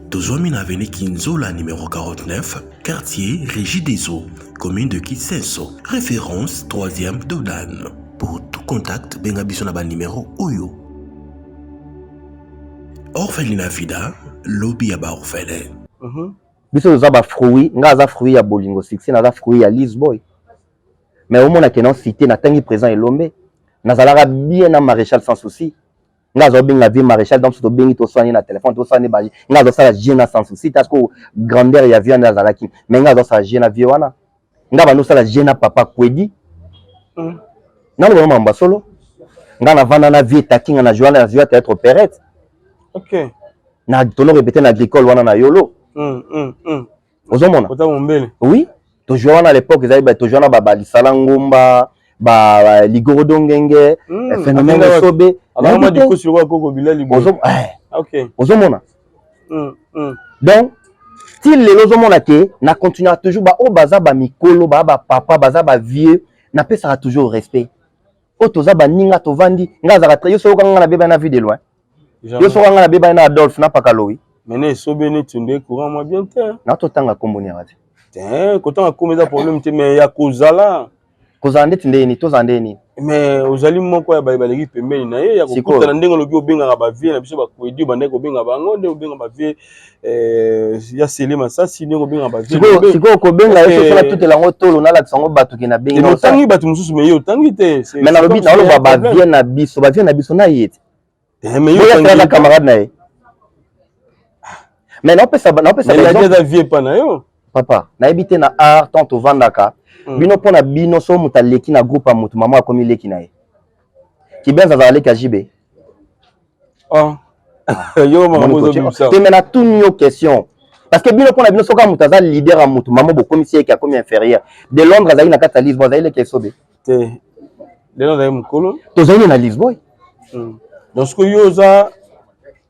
Tozwami na avenue Kinzola numéro 49, quartier Régie des Eaux, commune de Kitsenso, référence 3e Dodan. Pour tout contact, benga biso na ba numéro oyo. Orphelinat Vida, lobby ya ba orphelin. biso toza ba fruit nga za fruit ya bolingo succès na za fruit ya Lisboy mais au mona kenon cité na tangi présent elombe nazalaka bien na maréchal sans souci nga zo benga vie maréchal donc to bengi to soigner na téléphone to soigner ba nga zo sala gêne sans souci parce que grandeur ya vie na zalaki mais nga zo sala gêne na vie wana nga ba no sala gêne papa kwedi na lo mamba solo nga na vanda na vie takinga na joana na vie être opérette OK na tono répéter na agricole wana na yolo ozomona oui to joana à l'époque ils avaient to joana ba lisala ngomba ba ligorodo ngenge phénomène sobe alors di ko sur ko bilali bo OK ozomona donc si les ozomona ke na continuer toujours ba o baza ba mikolo ba papa baza ba vieux na pesa toujours respect o toza ba ninga to vandi nga za ka yo so ka nga na beba na vie de loin yo so ka nga na beba na Adolphe na pakalowi mais sobe ni tunde courant moi bien te na to tanga komboni ati kotanga komeza problème te mais ya kozala ndeti ndeni to zandeni mais ozali moko ya baleki pembeni na ye ya kokutana ndenge lobi obenga ba vie na biso ba kwedi bande ko benga bango nde obenga ba vie ya selema sasi ndenge obenga ba vie siko ko benga yo so toute la ngotolo na la tsango batu ke na benga no tangi batu mususu mais yo tangi te mais na lobi na lo ba vie na biso na yete mais yo ya camarade na ye mais non pesa mais la vie pas na yo papa na ebité na art tant to vandaka bino pona bino so muta leki na groupe mutu mama akomi leki na ye kibenza za leki ajibe yo mama mozo ça te mena tout nyo question parce que bino pona bino so ka muta za leader a mutu mama bo commissaire qui a comme inférieur de Londres za ina kata Lisbonne za ile ke sobe te de Londres za mukolo to za ina na Lisbonne donc ce que yo za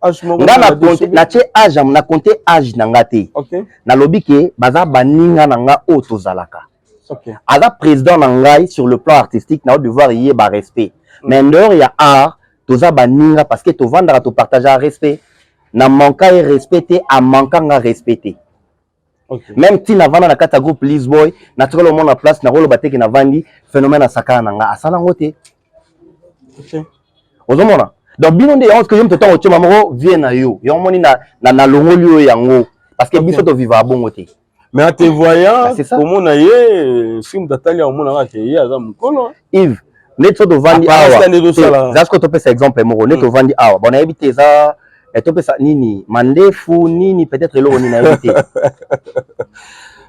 nga na compter na che âge na compter âge na ngate na lobi ke baza baninga na nga o to zalaka aza président na ngai sur le plan artistique na devoir y ba respect mais ndeur ya art toza baninga parce que to vandara to partager respect na manka et respecter a manka nga respecter même ti na vanda na kata groupe Lisboy na tolo mona place na rolo bateki na vandi phénomène à sakana na nga asala ngote ozomona donc bino nde yango que je me temps au tchema moko vient na yo yo moni na longoli yango parce que biso to vivre bongo te mais à te voyant comment na ye film datali au mona ke ye aza mukolo Yves neto to vandi awa za ce to pesa exemple moko neto vandi awa bon na ebité za to pesa nini mandefu nini peut-être eloko nini na ebité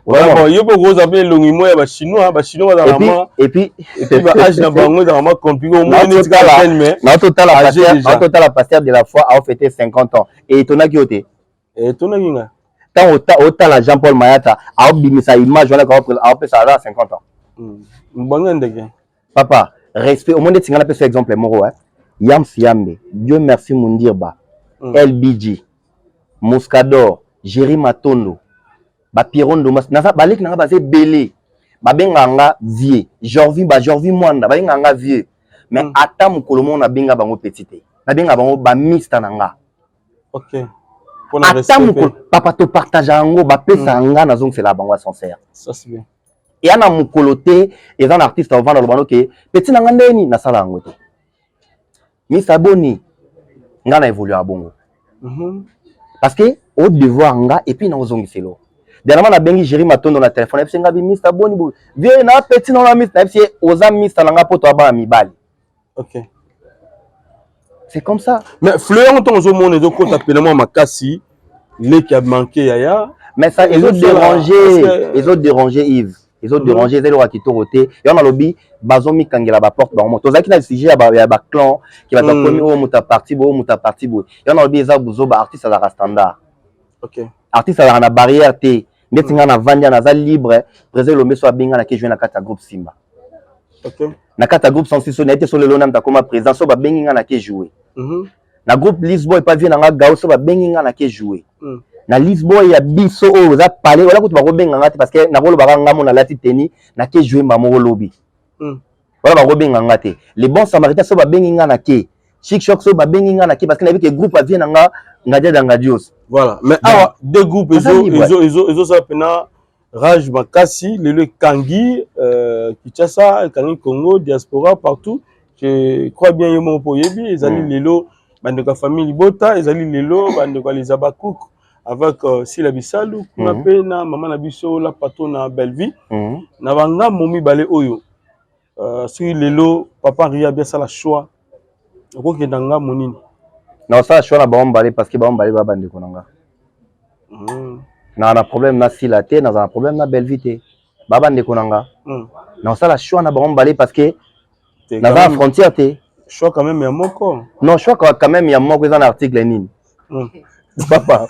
voilà bon yo beaucoup appeler longimo ya ba chinois vraiment et puis ba âge na bango za vraiment compliqué au moins ni tika mais na total la pasteur de la foi a fêté 50 ans et tonaki oté et tonaki nga tant autant la Jean-Paul Mayata a bimisa image wala ka a pesa 50 ans mbanga ndeke papa respect au monde tingana pesa exemple moko Yam Siambe Dieu merci Mundirba LBG Moscador Jerry Matondo ba Pirondo na balek na basé belé ba benganga vie Jorvi Mwanda ba benganga vieux mais ata mukolo mona benga bango petite na benga bango ba mista nanga OK ata mukolo papa to partage ngo ba pesa nga na zong c'est la bango sincère ça c'est bien et ana mukolo te et un artiste au vendre le bano ke petit nanga ndeni na sala ngo te Mr Boni nga na évoluer à bongo parce que au devoir nga et puis na ozongiselo dernièrement na bengi Jerry Matondo na téléphone et nga bi Mr Boni bo vieux na petit na Mr na oza Mr nanga poto aba mibali OK c'est comme ça mais fleur on ton zo mon ezo ko tapellement makasi les qui a manqué yaya mais ça ils ont dérangé Yves ils ont dérangé zelo akitoroté et on a lobby bazomi kangela ba porte ba moto zaki na sujet ya ba clan qui va komi o muta parti bo et on a lobby za buzo ba artiste à la standard OK artiste à la barrière té ndeti nga na vandia na za libre président lo meso abinga na ke jouer na kata groupe Simba OK na kata groupe 106 na été sur le lona mta comme président so ba bengi nga na ke jouer na groupe Lisboa pas vient na gao so ba bengi nga na ke jouer na Lisboa ya biso o za parler wala ko to ba ko benga ngati parce que na bolo ba nga mo na lati teni na ke jouer mamo lobby wala ba ko benga ngati les bons samaritains so ba bengi nga na ke chic choc so ba bengi nga na ke parce que na bi ke groupe a vient nga ngadia dangadios voilà mais awa deux groupes ils ça pena Raj Makasi le Kangi Kinshasa Kangi Congo diaspora partout je crois bien yomo po yebi ezali lelo bande ka famille Bota ezali lelo bande ka les Abakouk avec Sila Bisalou, qu'on appelle na maman Nabiso, la patronne à Belleville. Na banga momi balé oyo. Sur lelo, papa ria bien ça la choix. Oko ke danga monini. Non, ça choix na ba balé parce que ba balé ba bande konanga. Na problème na Sila té, na problème na Belleville té. Ba bande konanga. Non, ça la choix na ba balé parce que na la frontière té. Choix quand même ya moko. Non, choix quand même ya moko dans l'article nini. Papa.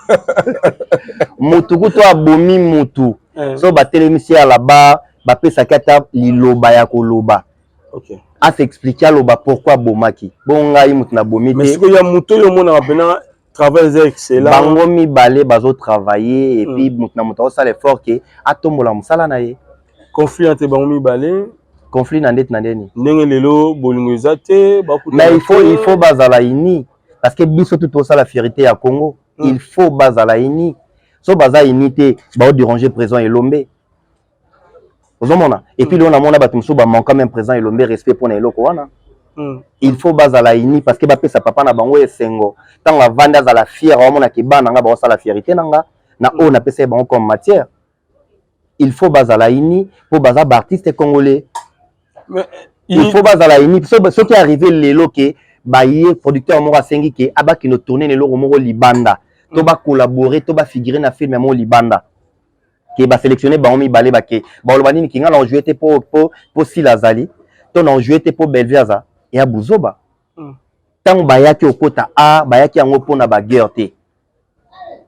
Mutu to abomi mutu. So ba telemisi à là-bas, ba pesa kata liloba ya koloba. OK. A s'expliquer loba pourquoi bomaki. Bonga yi mutu na bomi té. Mais ce que ya mutu yo mona bena travail excellent. Bango mi balé bazo travailler et puis mutu na mutu ça l'effort que atombola musala na ye. Conflit entre bango mi balé. Conflit na ndeti na ndeni. Ndenge lelo bolingo ezate ba kuta. Mais il faut bazala ini parce que biso tout ça la fierté ya Congo. Il faut bazala ini. So baza unité ba déranger présent et lombe. Ozomona. Et puis là on a mona batumso ba manque même présent et lombe respect pour na eloko wana. Il faut bazala ini parce que ba pesa papa na bango esengo. Tant la vanda za la fière on a ki bana nga ba ça la fierté nanga na on a pesa bango comme matière. Il faut bazala ini pour baza artiste congolais. Mais il faut bazala ini ce qui est arrivé lelo ke ba yé producteur moko asengi ke abaki no tourner lelo moko libanda. To ba collaborer, to ba figurer na film mo libanda. Ke ba sélectionner ba omi balé ba ke ba lobani ni kinga na jouer te pour Silazali, to na jouer te pour Belviaza et Abuzoba. Tant ba yaki okota a, ba yaki yango pona ba guerre te.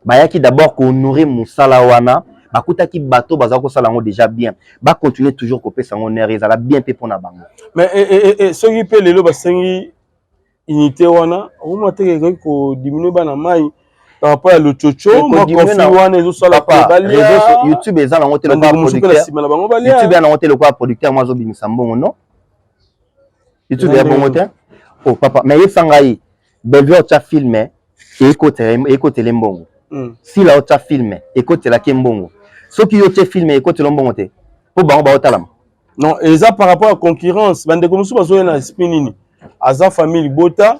Ba yaki d'abord ko honorer musala wana, ba kutaki bateau baza ko sala ngo déjà bien. Ba continuer toujours ko pesa ngo nerf ezala bien pe pona bango. Mais ce qui peut lelo ba sengi unité wana, o mo te ko diminuer ba na mai. Par rapport à le chocho, moi conflit wana ezo sala pa balia. YouTube eza na ngote le quoi producteur. YouTube eza na ngote le quoi producteur moi zo bimisa mbongo non. YouTube ya bongo te. Oh papa, mais yesangai Belleville cha filmé et écoute les mbongo. Si la cha filmé, écoute la kembongo. Ce qui yo cha filmé écoute le mbongo te. Pour bango ba otalam. Non, et ça par rapport à concurrence, bande comme ça bazo na spinini. Aza famille bota,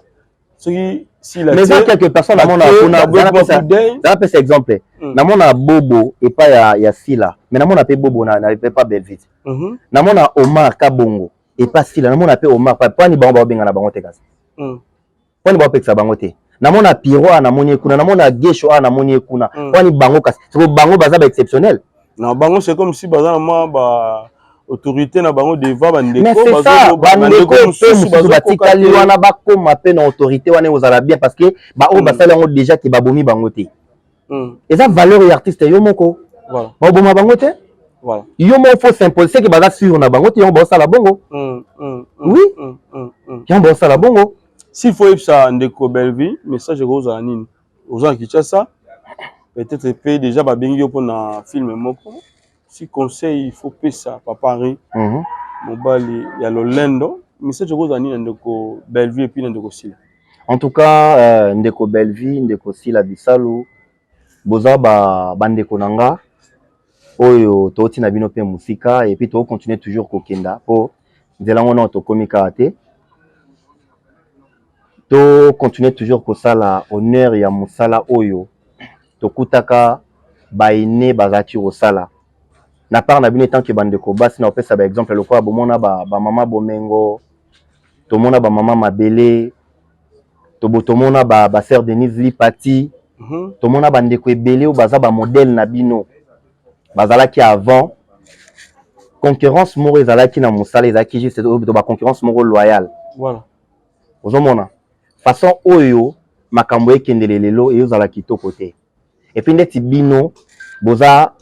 ce qui si la mais il y a quelques personnes à mon exemple. Na mona Bobo et pas ya Sila. Mais na mona pe Bobo na pas Belleville. Na mona Omar Kabongo et pas Sila. Na mona pe Omar pas ni bango benga na bango te kasi. Pas ni bango peksa bango te. Na mona Piro na moni kuna, na mona Gesho na moni kuna. Pas ni bango kasi. C'est bango baza ba exceptionnel. Na bango c'est comme si baza na ba autorité na bango devant bandeko. Mais c'est ça, bandeko mususu batikali wana bakoma pe na autorité wana ozala bien parce que ba o basala ngo déjà ki babomi bango te. Eza valeur ya artiste yo moko. Voilà. Ba boma bango te. Voilà. Yo mo faut s'imposer que baza sur na bango te yo ba sala bongo. Oui. Yo ba sala bongo. S'il faut ça ndeko Belleville, message kozala nini? Ozala Kinshasa. Peut-être pe déjà ba bengi yo pour na film moko. Si conseil il faut payer ça papa Henri mobali ya lolendo message ko zani ndeko Belleville et puis ndeko Sila. En tout cas ndeko Belleville ndeko Sila Bisalou boza ba bandeko nanga oyo toti na bino pe musika et puis to continuer toujours kokenda po nzela ngona to komika te to continuer toujours ko sala honneur ya musala oyo to kutaka ba ine bazati ko sala. Na part na bino tant que bandeko basi na opesa ba exemple le quoi bomona ba mama bomengo to mona ba mama mabele to botomona ba sœur Denise Lipati to mona bandeko ebele o baza ba modèle na bino bazala ki avant concurrence moko ezalaki na musala ezalaki juste to ba concurrence moko loyale. Voilà. Ozomona façon oyo makambo ekendele lelo e ozala kitoko te. Et puis ndeti bino boza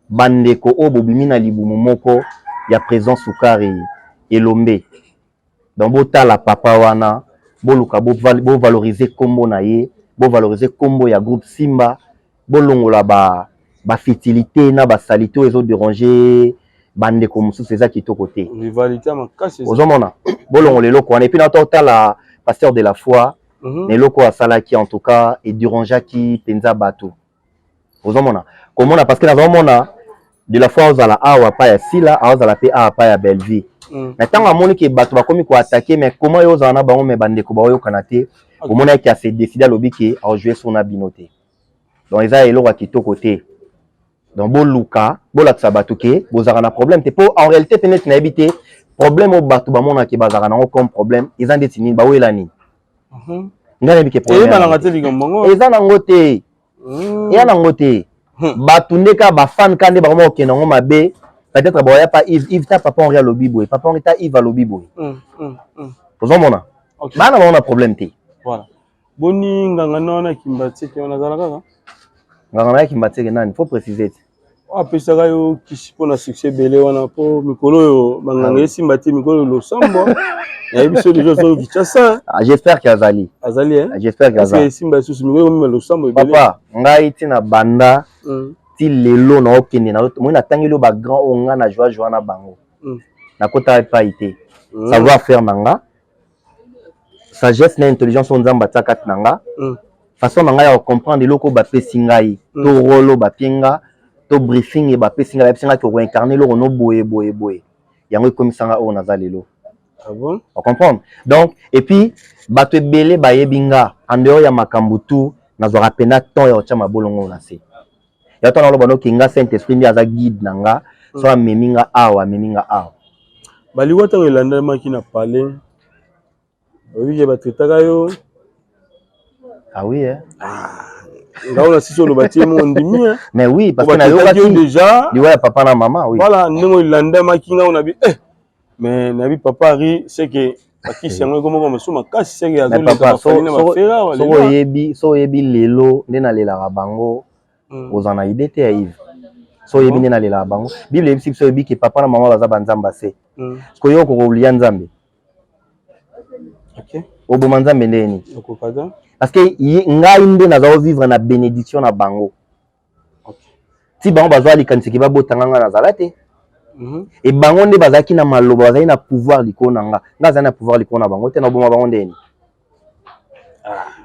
bandeko o bobimi na libumu moko ya présence sukari elombe. Donc botala papa wana boluka bo valoriser kombo na ye, bo valoriser kombo ya groupe Simba, bolongola ba fertilité na ba salito ezo déranger bandeko mususu eza kitoko te. Rivalité makasi. Ozomona bolongola eloko wana et puis na totala pasteur de la foi neloko asalaki en tout cas et dérangeaki penza bato. Ozomona komona parce que nazomona de la fois ozala awa pa ya Sila ozala pe awa pa ya Belleville. Mais tant amoni ke bato bakomi ko attaquer mais comment yo ozala na bango me bandeko ba oyo kanate omona ki a se décider lobi ke a jouer son abinoté. donc eza eloko kitoko côté donc boluka bolakisa bato ke bozaka na problème te po en réalité peut-être na habité problème au bato bamona ke bazaka nango comme problème eza ndeti nini bawela nini ngana bike problème eza nango te ya nango te bato ndeka bafan kande bakoma okenda ngo mabe peut-être boya pas Yves ta papa on ria lobibo et papa on ta Yves lobibo ozomona bana baona problème te voilà boni nganga nona kimbatike on azala kaka nganga na kimbatike nani faut préciser apesaka yo kisi mpona succès belé wana po mikolo oyo banganga esimba te mikolo losambo nayebi so déjà so Kinshasa j'espère que azali j'espère que azali esimba susu mikolo meme losambo ebele papa ngai tina banda ti lelo na okende na moi natangi lo ba grand onga na joie na bango na kota pa ité savoir faire nanga sagesse na intelligence on nzamba tsaka nanga façon nanga ya comprendre loko ba pesi ngai to rolo ba pinga to briefing et ba pesi ngai ba ko incarner lo no boye yango komisanga o naza lelo ah bon on comprendre donc et puis bato ebele ba yebinga en dehors ya makambutu na zo rapena temps ya chama bolongo na se ya to na lo bano kinga saint esprit ndi aza guide nanga so meminga awa baliwata elanda maki na parler oui ba tretaka yo ah oui ngaona sisi lo bati mo ndimi mais oui parce que na yo bati déjà liwa papa na maman oui voilà ndingo elanda maki ngaona bi mais nabi papa ri c'est que akisi yango comme mesuma kasi c'est que azoli ka famille na fera wala so yebi lelo ndena lela bango ozana idée te ya Yves so yebi ndena lela bango bible yebi so yebi ke papa na maman baza banzamba se ko yo ko oublier nzambe OK oboma nzambe ndeni okokada parce que ngai nde naza vivre na bénédiction na bango ti bango bazwa likanisi ba botanga nga nazala te et bango nde bazaki na maloba bazali na pouvoir likona nga ngaza na pouvoir likona bango te na oboma bango ndeni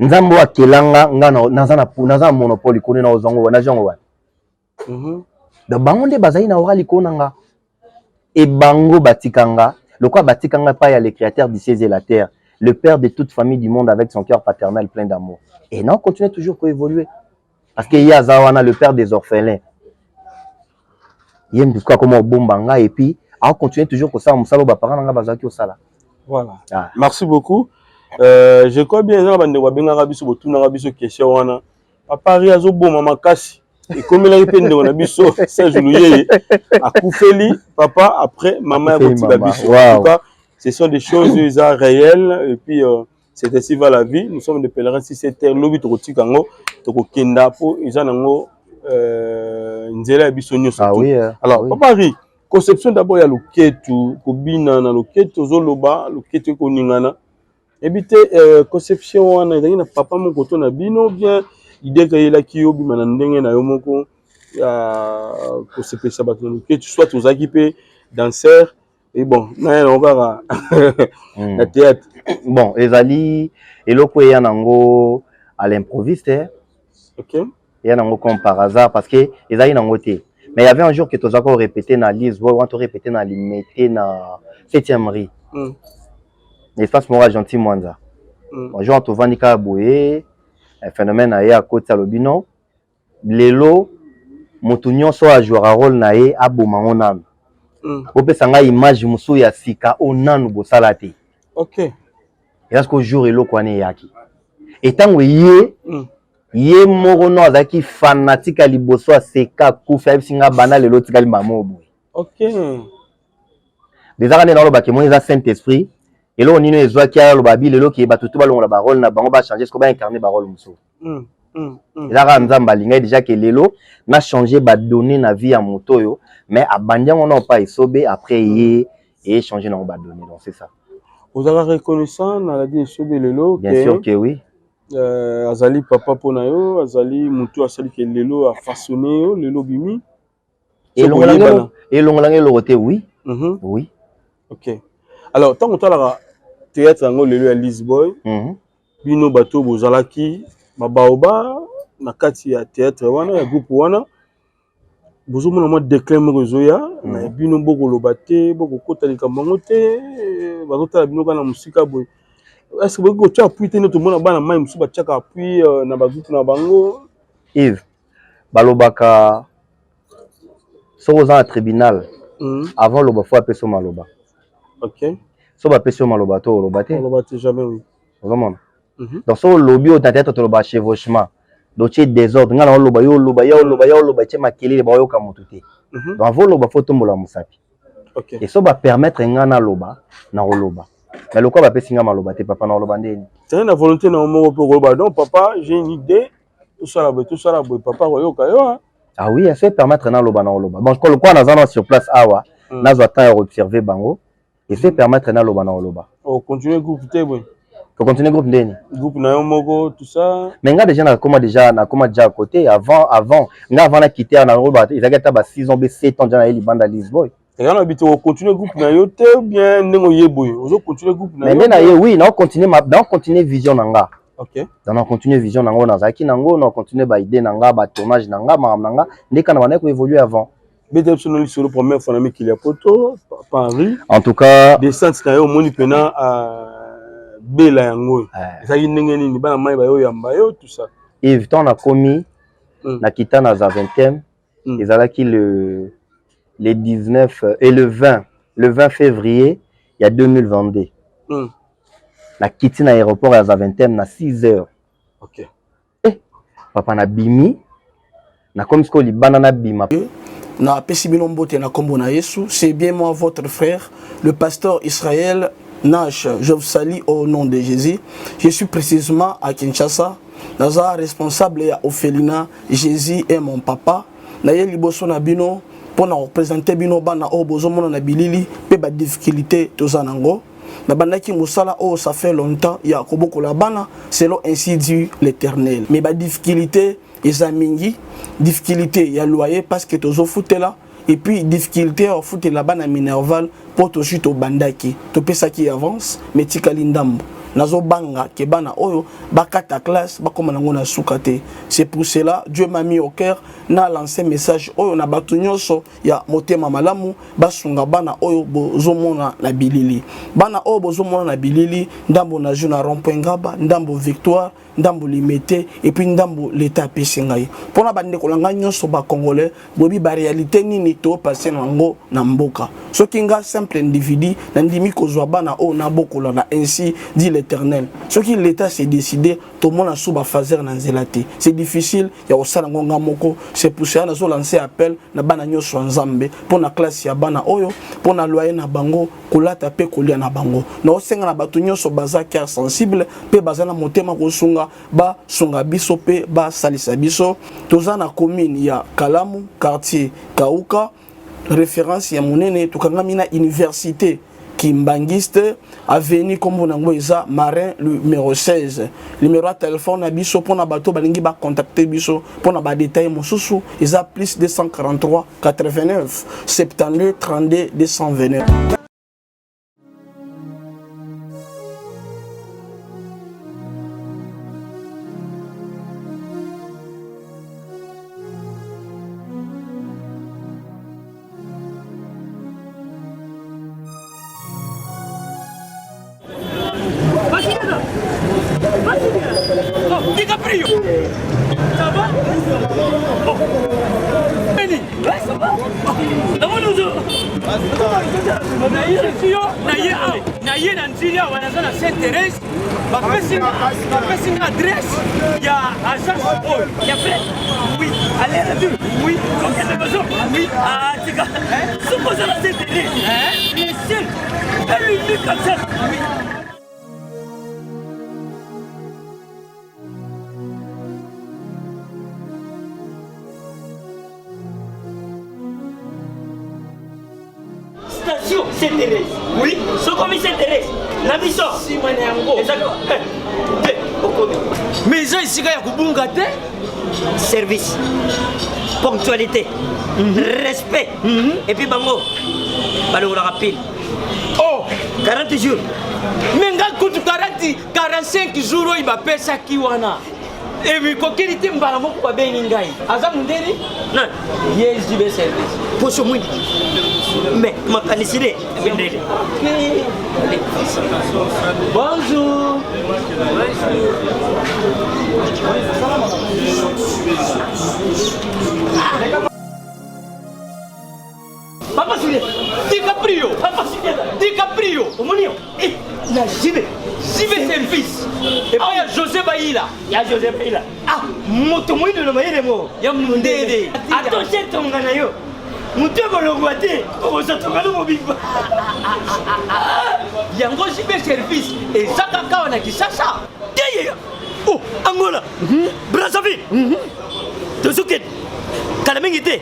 nzambo akelanga nga naza monopole likona na ozango na jongo wana donc bango nde bazali na ora likona nga et bango batikanga lokwa batikanga pa ya le créateur du ciel et la terre, le père de toute famille du monde avec son cœur paternel plein d'amour. Et non, on continue toujours pour évoluer. Parce qu'il y a Zawana, le père des orphelins. Il y a un comme au Bombanga et puis on continue toujours pour ça. Voilà. Ah. Merci beaucoup. Je crois bien que question papa Riazo bon maman Kassi. Et comme il a répondu on a biso Serge Louye a Koufeli papa après maman a biso. En tout cas, ce sont des choses réelles et puis c'est ainsi va la vie. Nous sommes des pèlerins si c'était lobby troti kango to kenda po izanango nzela biso nyoso. Ah oui. Alors papa Ri conception d'abord ya loketu kobina na loketu zoloba loketu ko ningana. Ebité conception wana na papa mon koto na bino bien idée que la qui obi manandenge na yo moko ya ko sepesa bato loketu soit aux équipés danseurs et bon na on va na théâtre bon ezali eloko ya nango à l'improviste OK ya nango comme par hasard parce que ezali nango te mais il y avait un jour que tu as encore répété na Lisboa on te répété na limité na 7e rue espace mora gentil mwanza bonjour on te vandika boye un phénomène à côté à l'obino lelo motunyo so a jouer rôle na ye abomango nanu opesanga image musu ya sika onanu bosala te. OK et est-ce qu'au jour eloko ane yaki etango ye moko no azaki fanatique à liboso seka kufa singa bana lelo tikali mamo boy. OK déjà quand dans le bac mon Saint Esprit et là on nino ezwaki ya lo babi lelo ki batutu balonga ba rôle na bango ba changer ce ko ba incarner ba rôle musu là quand nzamba linga déjà que lelo na changer ba donner na vie à motoyo mais abandia on n'a pas isobé après y et changer na ba donner donc c'est ça. Vous avez reconnaissant dans la vie isobé lelo bien sûr que oui. Azali papa ponayo azali mutu asali que lelo a façonné lelo bimi et l'onglange loroté oui. Oui. OK. Alors tant que la théâtre ngo lelo à Lisboa bino bato bozalaki babaoba na kati ya théâtre wana ya groupe wana bozo mona mo déclin mo zoya na bino boko lobate boko kota likambango te bazota bino kana musika boy est-ce que boko cha appui te no to mona bana mai musu ba chaka appui na ba groupe na bango Yves balobaka so oza na tribunal avant loba faut appeler maloba. OK. So ba appeler maloba to loba te. Loba te jamais oui. Vraiment. Donc so lobby au tête to loba chevauchement. Dossier désordre ngana loba yo loba tie makelele ba yo ka mutu te. Donc avant loba faut tombola musapi. OK. Et so ba permettre ngana loba na loba. Mais le quoi va appeler singa maloba te papa na loba ndeni. C'est la volonté na mo pour loba. Donc papa, j'ai une idée. Tout ça là papa yo ka yo. Ah oui, ça permettre na loba na loba. Bon quand le quoi na sur place awa, na zo temps observer bango et ça permettre na loba na loba. On continue groupe te bon. Faut continuer groupe ndeni. Groupe na yo moko tout ça. Mais nga déjà na comment déjà à côté avant nga avant na quitter na loba, ils avaient ta 6 ans 7 ans déjà na libanda Lisboy. Et on habite au continuer groupe na yo te bien nengo yeboy. On continue groupe na yo. Mais na yo oui, na continuer vision nanga. OK. Dans continuer vision nango na zaki nango na continuer ba idée nanga ba tournage nanga nanga ndeka na bana ko évoluer avant. Bete sur le première fois na qu'il y a poto Paris. En tout cas, descente na yo moni pena à Bela yango. Ça y ndenge nini bana mai ba yo yamba yo tout ça. Yves ton a commis na kita na za 20e. Ezalaki le 19 et le 20 février il y a 2022. Na kiti na aéroport à 20e na 6 heures. OK. Papa na bimi na comme ce que libana na bima. Na pesibino mbote na kombo na Yesu, c'est bien moi votre frère, le pasteur Israël Nash. Je vous salue au nom de Jésus. Je suis précisément à Kinshasa. Naza responsable ya Ophelina, Jésus est mon papa. Na ye liboso na bino pour na représenter bino bana o bozomona na bilili pe ba difficulté tozanango. Na bandaki musala oh ça fait longtemps ya koboko la bana selon ainsi dit l'Éternel. Mais ba difficulté ezamingi, difficulté ya loyer parce que tozo foutela et puis difficulté au foot la bana minerval pour to chute au bandaki. To pesa qui avance mais tikali ndambo. Nazo banga ke bana oyo bakata classe bakoma nango na sukate. C'est pour cela Dieu m'a mis au cœur na lancé message oyo na batu nyonso ya motema malamu basunga bana oyo bozomona na bilili. Bana oyo bozomona na bilili ndambo na juna rond-point Ngaba, ndambo Victoire, ndambo Limité et puis ndambo l'état pesingai. Pona bande kolanga nyonso ba congolais bobi ba réalité nini to passer nango na mboka. Soki nga simple individu na ndimi kozwa bana oyo na bokola na ainsi dit l'Éternel. Ce qui l'État s'est décidé, tout le monde a sous fazer na nzelati. C'est difficile, ya osala ngonga moko. C'est pour ça na zo lancer appel na bana nyoso nzambe pour na classe ya bana oyo, pour na loyer na bango, kolata pe kolia na bango. Na osenga na batu nyoso baza cœur sensible, pe baza na motema kosunga, ba sunga biso pe ba salisa biso. Toza na commune ya Kalamu, quartier Kauka, référence ya monene tukangami na université Kimbangiste, avenue comme Nangoisa, Marin, numéro 16. Numéro de téléphone, biso pour na bateau, balingi ba contacter biso pour na ba détail mosusu, ils a plus 243 89 72 32 229. Station Sainte-Thérèse. Oui, ce commis Sainte-Thérèse. La mission. Si, exactement. Mais ça, ici, il y a un service, ponctualité, respect. Et puis, bango, balou la rapide. Oh, 40 jours. Mais quand 45 jours, il va payer ça qui wana. Et puis, quand il était mbala moko ba beningai. Azam ndeni? Non. Yes, du service. Pour ce monde. Mais ma canicide. Bonjour. Papa Sile, DiCaprio, Papa Sile, DiCaprio, Omonio, la Jibe service. Et puis il y a José Baïla. Il y a José Baïla. Ah, moto moi de l'homme mo. Il y a Mundede. Attends, c'est ton ganayo. Moto ko longwate, ko so ton ganayo mobimba. Yango Jibe service et Zakaka on a dit ça. Deya. Oh, Angola. Brazzaville. Tozuket. Kalamengite.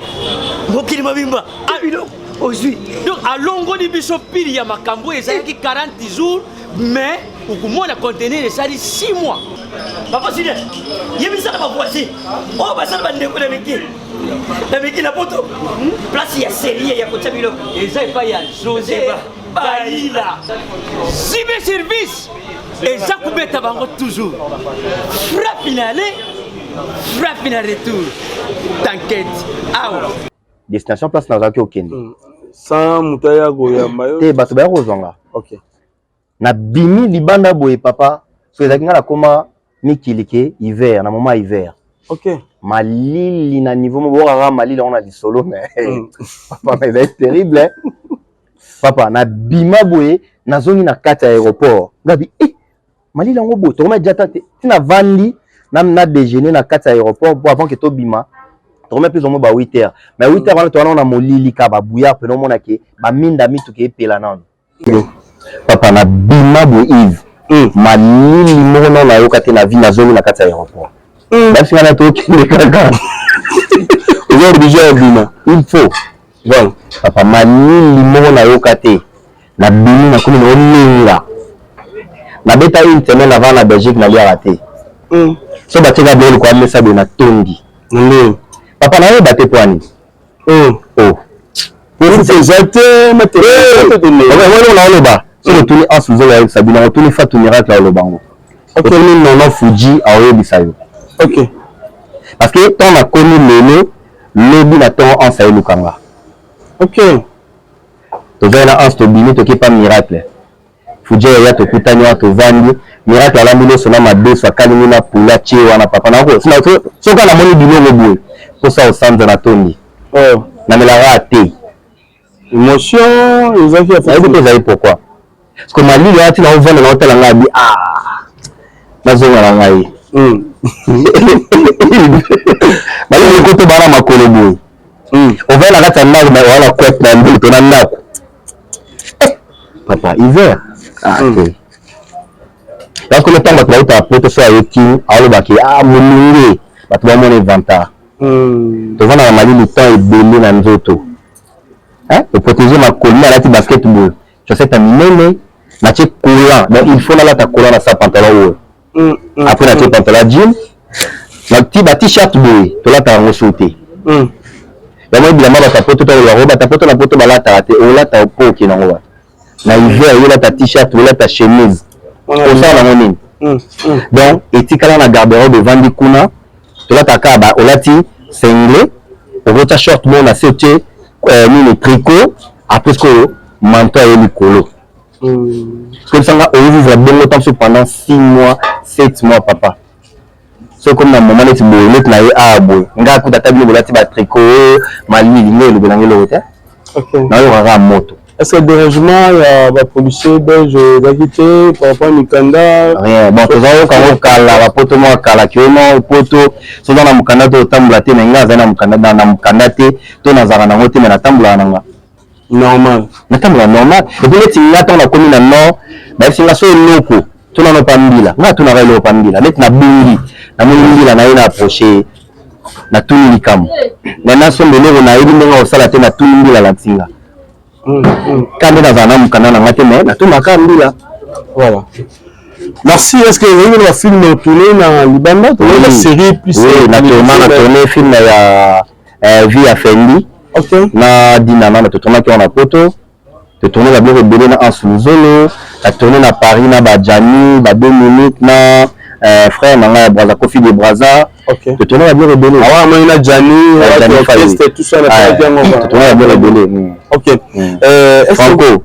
Mokili mobimba. Ah, ilo. Aujourd'hui. Donc à longo di biso pili ya makambo ezaki 40 jours mais au moins contenir ça dit 6 mois. Papa Sile, yebisa ba voici. Oh ba ça ba ndeko na meki. Na meki na poto. Place ya série ya kota bilo. Eza pas ya José Baïla. Sibe service. Eza kubeta bango toujours. Frappe finale. Frappe finale retour. T'inquiète. Ah ouais. Destination place nazaki okende. Sans mutaya goyamba yo. Te bato ba kozonga. OK. Na bimi libanda boye papa, so ezaki ngala koma mikilike hiver na moment hiver. OK. Malili na niveau mo bora malili on a dit solo mais papa mais c'est terrible hein. Papa na bima boye nazongi na kati ya aéroport. Ngabi malili ngo bo to ma jata te. Tina vandi na déjeuner na kati ya aéroport pour avant que to bima. To ma plus ou moins ba 8h. Mais 8h wana to wana na molili ka ba bouillard pe no mona ke ba minda mitu ke pela nan. Papa na bima bo Yves. Malili mona na yoka te na vie na zongi na kati ya aéroport. Même si on a tout qui est caca. Aujourd'hui, il faut. Bon, papa, malili mona na yoka te na bimi na komi na olinga. Na beta une semaine avant la Belgique na lia raté. So batika belo kwa mesa de na tondi. Papa na yo baté poani. Pour ces jeter mate. On a ba. So retourner en sous avec Sabina, retourner Fatou miracle au bango. OK, nous non Fuji a oyebisayo. OK. Parce que tant on a connu le binaton en Saïd Lukanga. OK. Tu vas là en stobini to pas miracle. Fuji ya to kutanya to vandi miracle ala milo sona made so kalini na pula che wana papa na ko. So kana moni bilongo boye. Pour ça au centre na Tony. Oh, na melara ate. Émotion, ils ont fait ça. Pourquoi? Parce que Mali là tu na vendre na hôtel ngabi nazonga ngai. Mali ko to bara makolo boy. On va la kata na wala kwet na mbi to na ndako. Papa hiver. Ah OK. Donc le temps va ta poto so ayeki alo baki mulinge bato ba mon inventaire. To vana na Mali le temps est belé na nzoto. Hein? Pour protéger ma colline à la basketball. Je sais ta minene na che coulant. Donc il faut la ta coulant na sa pantalon. Après na che pantalon jean. Na ti t-shirt boy, to la ta ngo sauter. Ya moi bilama ba ta poto to la roba ta poto na poto ba la ta te o la ta po ki na ngo. Na hiver yo la ta t-shirt, la ta chemise. Pour ça na monine. Donc etikala na garde-robe de vandi kuna. To la ta ka ba o la ti singlet. O ta short bon na sauter le tricot après ce que manteau et le colo. Parce que ça va vivre bien longtemps pendant 6 mois, 7 mois papa. C'est comme dans le moment où tu es là, boy. Nga ku tata bilo lati ba tricot, mali lingo le belange le hotel. OK. Na yo ra moto. Est-ce que dérangement ya ba policier belge d'agité par rapport à Mikanda? Rien. Bon, tu vas quand on kala ba poto mo kala kiono poto. So dans mukanda to tambula te nga za na mukanda te to na zara na ngote me na tambula nanga. Normal. Na tambula normal. Et puis les tingata na commune na nord, ba singa so loko. To na no pambila. Nga to na ba lo pambila. Let na bungi. Na mbila na ina approcher na tuni likam. Na na so mbele na ibi nga osala te na tuni mbila la tinga. Quand on a un canal en matin, tout ma candidate. Voilà. Merci. Est-ce que vous avez un film tourné dans Liban? La série plus. Oui, naturellement, on a tourné un film Vie à Fendi. Ok. Na Dinama, on a tourné qui on a photo. On a tourné la Bleu en Souzolo. On a tourné à Paris, na Badjani, 2 minutes, na frère nanga Braza Kofi de Braza. OK. Tu tournes à bien rebelle. Ah ouais, moi Gianni, tout ça la tu tournes à bien rebelle. OK. Franco.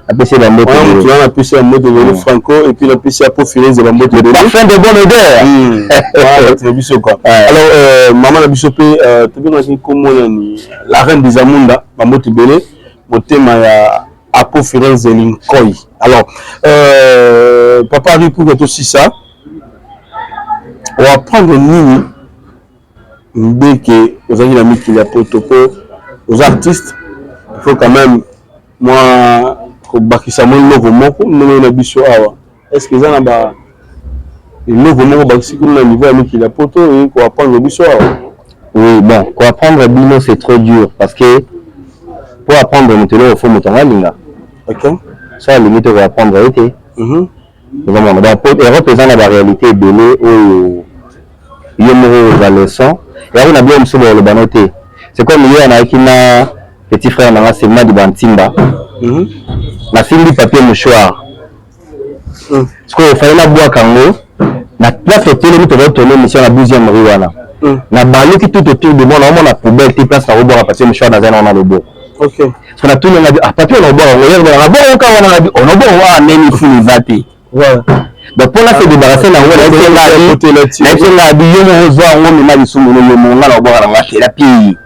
Apprécié la mode. Tu as apprécié la mode de Franco et puis l'apprécié pour finir de la mode de parfum de bonne odeur. Voilà, tu as vu ça quoi. Alors maman la bisopé tu bien dit comment la reine des Amunda, maman Tibele, mon thème ya Apo Firenze Linkoi. Alors papa a dit pour que aussi ça on va prendre nini dès que vous avez la mis qu'il y a aux artistes il faut quand même moi bakisa mon logo moko non na biso awa est-ce que ça na ba logo moko bakisi kuna niveau avec qu'il y a poto et qu'on va prendre biso awa. Oui bon pour apprendre bino c'est trop dur parce que pour apprendre mutelo il faut mutonga linga. OK ça limite pour apprendre été vraiment donc représente la réalité belé ou yomoro za leçon et on a bien monsieur le banoté c'est comme hier na kina petit frère na c'est Madi Bantimba na fili papier mouchoir ce qu'il fallait la boire kango na place au télé to tourner mission na 12e rue wana na balu qui tout autour de moi on a poubelle ti place na boire papier mouchoir dans un on a le beau. OK parce que tout le monde a papier on boire on regarde on boire on a boire neni fini vati voilà. Donc pour là c'est débarrasser la roue la thérapie.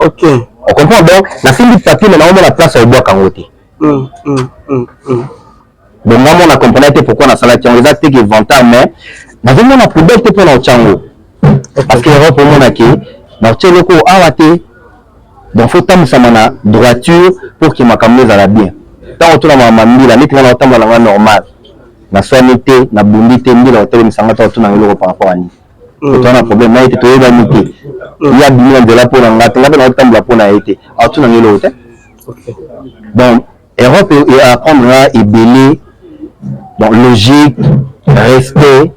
OK. On comprend donc la fille du papier mais on a la place au bois kangoté. Donc moi on a compris pourquoi on a salati on les a été que 20 ans mais on a poubelle te pour au chango. Parce que Europe on a qui na tcheloko awate donc faut tam samana droiture pour que ma camé za la bien. Tant autour de ma mamie la nit on tam la normal. Na soinité na bundité mbila hotel misangata tu na ngelo par rapport à ni to na problème na été to yeba mité il y a bien de la pour ngata ngata na tambla pour na été a tu na ngelo hotel. OK bon Europe et apprendra et belé donc logique respect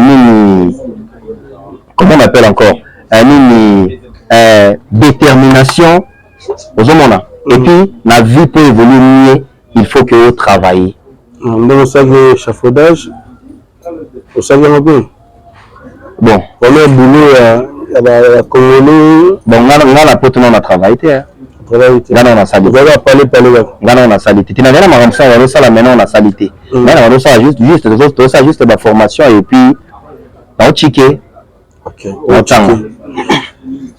mini comment on appelle encore mini détermination aux hommes et puis la vie peut évoluer mieux il faut que vous travaillez. On savait échafaudage, on savait un peu. Bon, on a boulot à Congolais. Bon, on a la pote, on a travaillé. On a salité. On a parlé. On a salité. Tu n'as rien à me rendre on a ça maintenant, on a salité. Maintenant, on a ça juste la formation et puis on a checké. OK.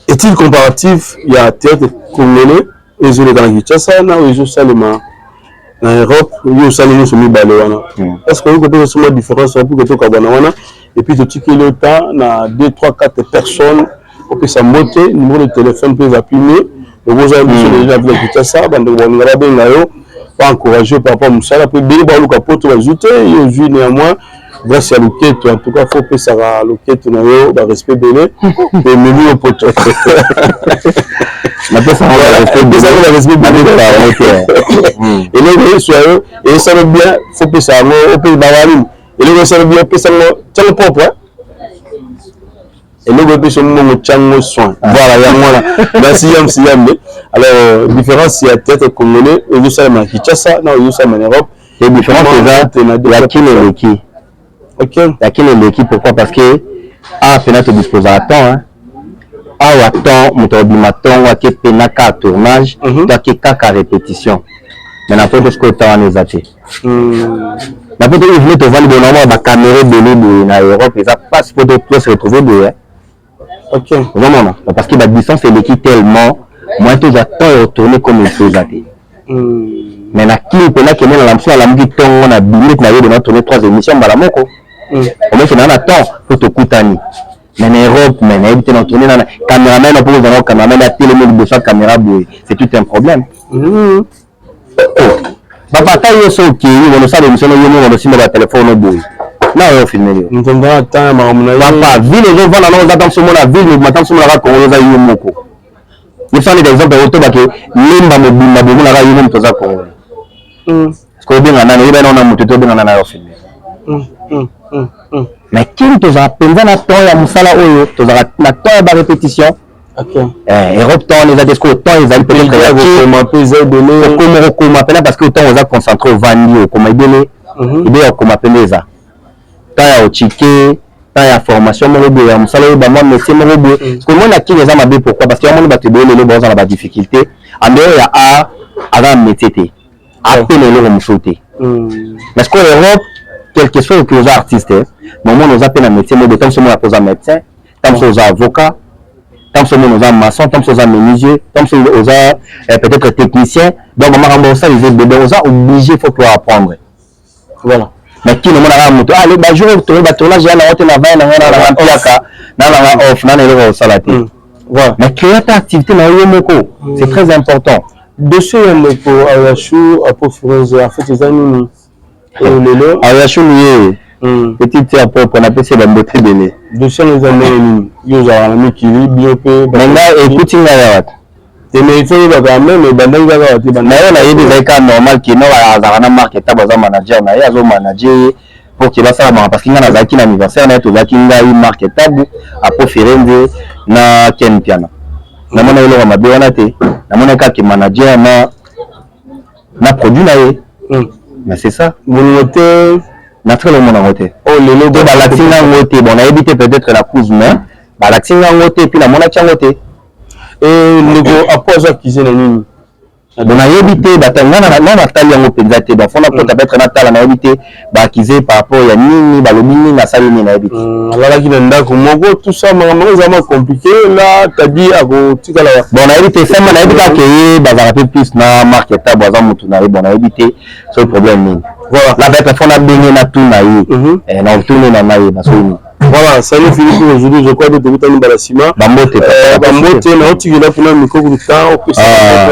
Est-il comparatif? Il y a théâtre congolais, et je l'ai dans la Kinshasa, et je salima. En Europe, il y a aussi des balles. Est-ce que vous avez une différence pour que tu aies et puis tu as le temps, 2, 3, 4 personnes pour que ça monte, le numéro de téléphone peut appuyer. Vous avez déjà vu que ça, vous avez encouragé par rapport à ça. Après, bien, vous avez ajouté, il y a néanmoins, grâce à l'oquette, en tout cas, il faut que ça va l'oquette, le respect de l'é, et le mieux au poteau. La personne va respect de l'é. Et là, soyez, et ça va bien, il faut que ça va au pays d'Avalim. Et là, ça va bien, ça va le propre. Et là, vous pouvez me chango soin. Voilà, il y a moi là. Alors, différence, il y a peut-être congolais, et vous savez, Kinshasa, non, vous savez, en Europe. Et différence, il y a qui est l'équipe. OK. Il y a qui est l'équipe, pourquoi? Parce que, Pena te dispose à temps, à temps, mon ordinateur, à qui Pena à tournage, à qui à répétition. Mais n'importe ce que tu as en exaté. N'importe où, il voulait te vendre de la caméra de l'île en Europe, et ça passe pour se retrouver de. OK. Vraiment, parce que la distance est l'équipe tellement, moi, tu as temps de retourner comme il faut exaté. Mais la clip, là, qui est dans l'ambition, la musique, on a billet, on a tourné 3 émissions, on a on temps pour te coûter. Mais en Europe, mais on a tourné dans la caméraman, on peut voir le caméraman, la télé, la caméra, c'est tout un problème. Papa, tu as ok, on a ça, l'émission, on a aussi le téléphone, non, on filme. Nous avons un temps, papa, ville, les gens vont dans ce monde, la ville, nous matons sur la rade, on a eu un mot. Nous sommes des exemples de retour parce que l'imba me bimba boum la rayon me toza ko. Parce que bien on a muté bien on a filmé. Mais qui toza penza na temps ya musala oyo toza na temps ba répétition. OK. Europe temps les a desco temps ils allaient peut-être comment peser donner comment parce que temps on a concentré au vandi au comment donner et bien comment penza. tant ya ochike tant ya formation moko boye ya mosala oyo bamwa métier moko boye parce que omoni akili eza mabe pourquoi parce que yamoni bato eboye lelo baoza na badifficulté andeo ya art aza na métier te apena eloko mosusu te parce que Europe quel que soit oza artiste mais omoni oza mpe na métier moko boye ntango so omona mpe oza médecin ntango so oza avocat ntango so omona oza maçon ntango so oza menuisier ntango so oza peut-être technicien donc makambo osalisa ebebe oza obligé faut pouvoir apprendre voilà mais qui ne mona moto allez ba jour to ba tournage ya na hotel na va na piaka na off na le sala te voilà mais créer ta activité na yo moko c'est très important dossier ya ko Ayashu apo Firenze en fait les amis lelo Ayashu ni petite ya propre na pese ba mbote belé dossier les amis yo za na mikili biope menga écoute nga ya te mais il faut ba même bandanga ba te bandanga na yedi zaka normal ki no azara na market tabaza manager na ya zo manager pour que basala ba parce que nga na zaki na anniversaire na to zaki nga yi market tabu apo Firenze na Ken Piana na mona ile ma be wana te na mona ka ki manager na produit na ye mais c'est ça mon hôtel na très le monde en hôtel oh lelo ba la tinga ngote bon a évité peut-être la cause mais ba la tinga ngote puis la mona cha ngote et nego apoza kizena nini bon a évité batanga na tali yango penza te ba fona peut être na tala na évité ba kize par rapport ya nini ba lobini na sali ni na évité ala ki na ndako moko tout ça makambo zama compliqué là tadi ako tikala bon a évité ça na évité que ba za plus na market ta boza mutu na bon a évité ce problème ni voilà la bête fona benye na tout na yi et na tourner na nayi na so ni voilà salut Philippe aujourd'hui je crois que tu as Balasima bambote na otikila kuna mikoko temps au pesa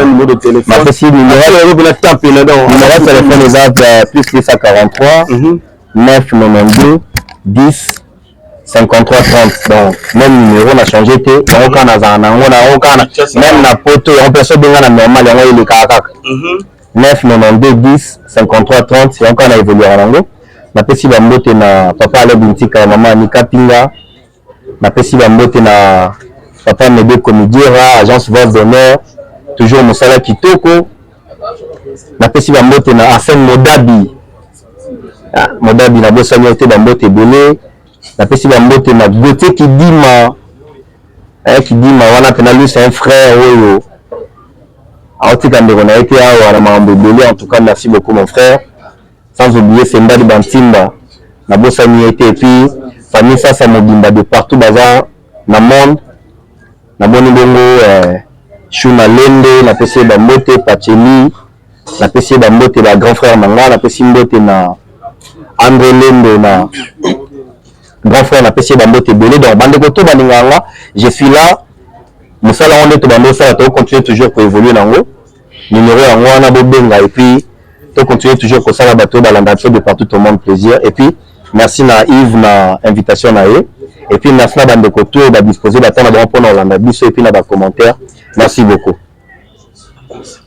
numéro de téléphone ma possible numéro de taper là dedans numéro de téléphone est plus 643 992 10 53 30 donc même numéro n'a changé te on kana za na ngona on kana même na poto on peut se benga na normal yango ile kaka 992 10 53 30 c'est encore na évoluer en anglais na pesi ba mbote na papa ale bintika mama ni kapinga na pesi ba mbote na papa Mebe Comédiera agence voix d'honneur toujours mosala kitoko na pesi ba mbote na Arsène Modabi Modabi na bosani te ba mbote belé na pesi ba mbote na Gauthier Kidima wana pena lui c'est un frère oyo aotika ndeko na été awa na mambo belé en tout cas merci beaucoup mon frère. Sans oublier Sembali Bantimba, na bosani été et puis famille Sasa Mobimba de partout bazar na monde na boni bongo Shuna Lende na PC Bambote Pacheli na PC Bambote ba grand frère Manga na PC Mbote na André Lende na grand frère na PC Bambote belé donc bande koto baninganga je suis là musala onde to bando ça to continuer toujours pour évoluer nango numéro yango wana bobenga et puis to continuer toujours comme ça la bateau balandato de partout au monde plaisir et puis merci na Yves na invitation na e et puis merci na bande koto ba disposer batana pour na Hollande biso et puis na ba commentaire merci beaucoup.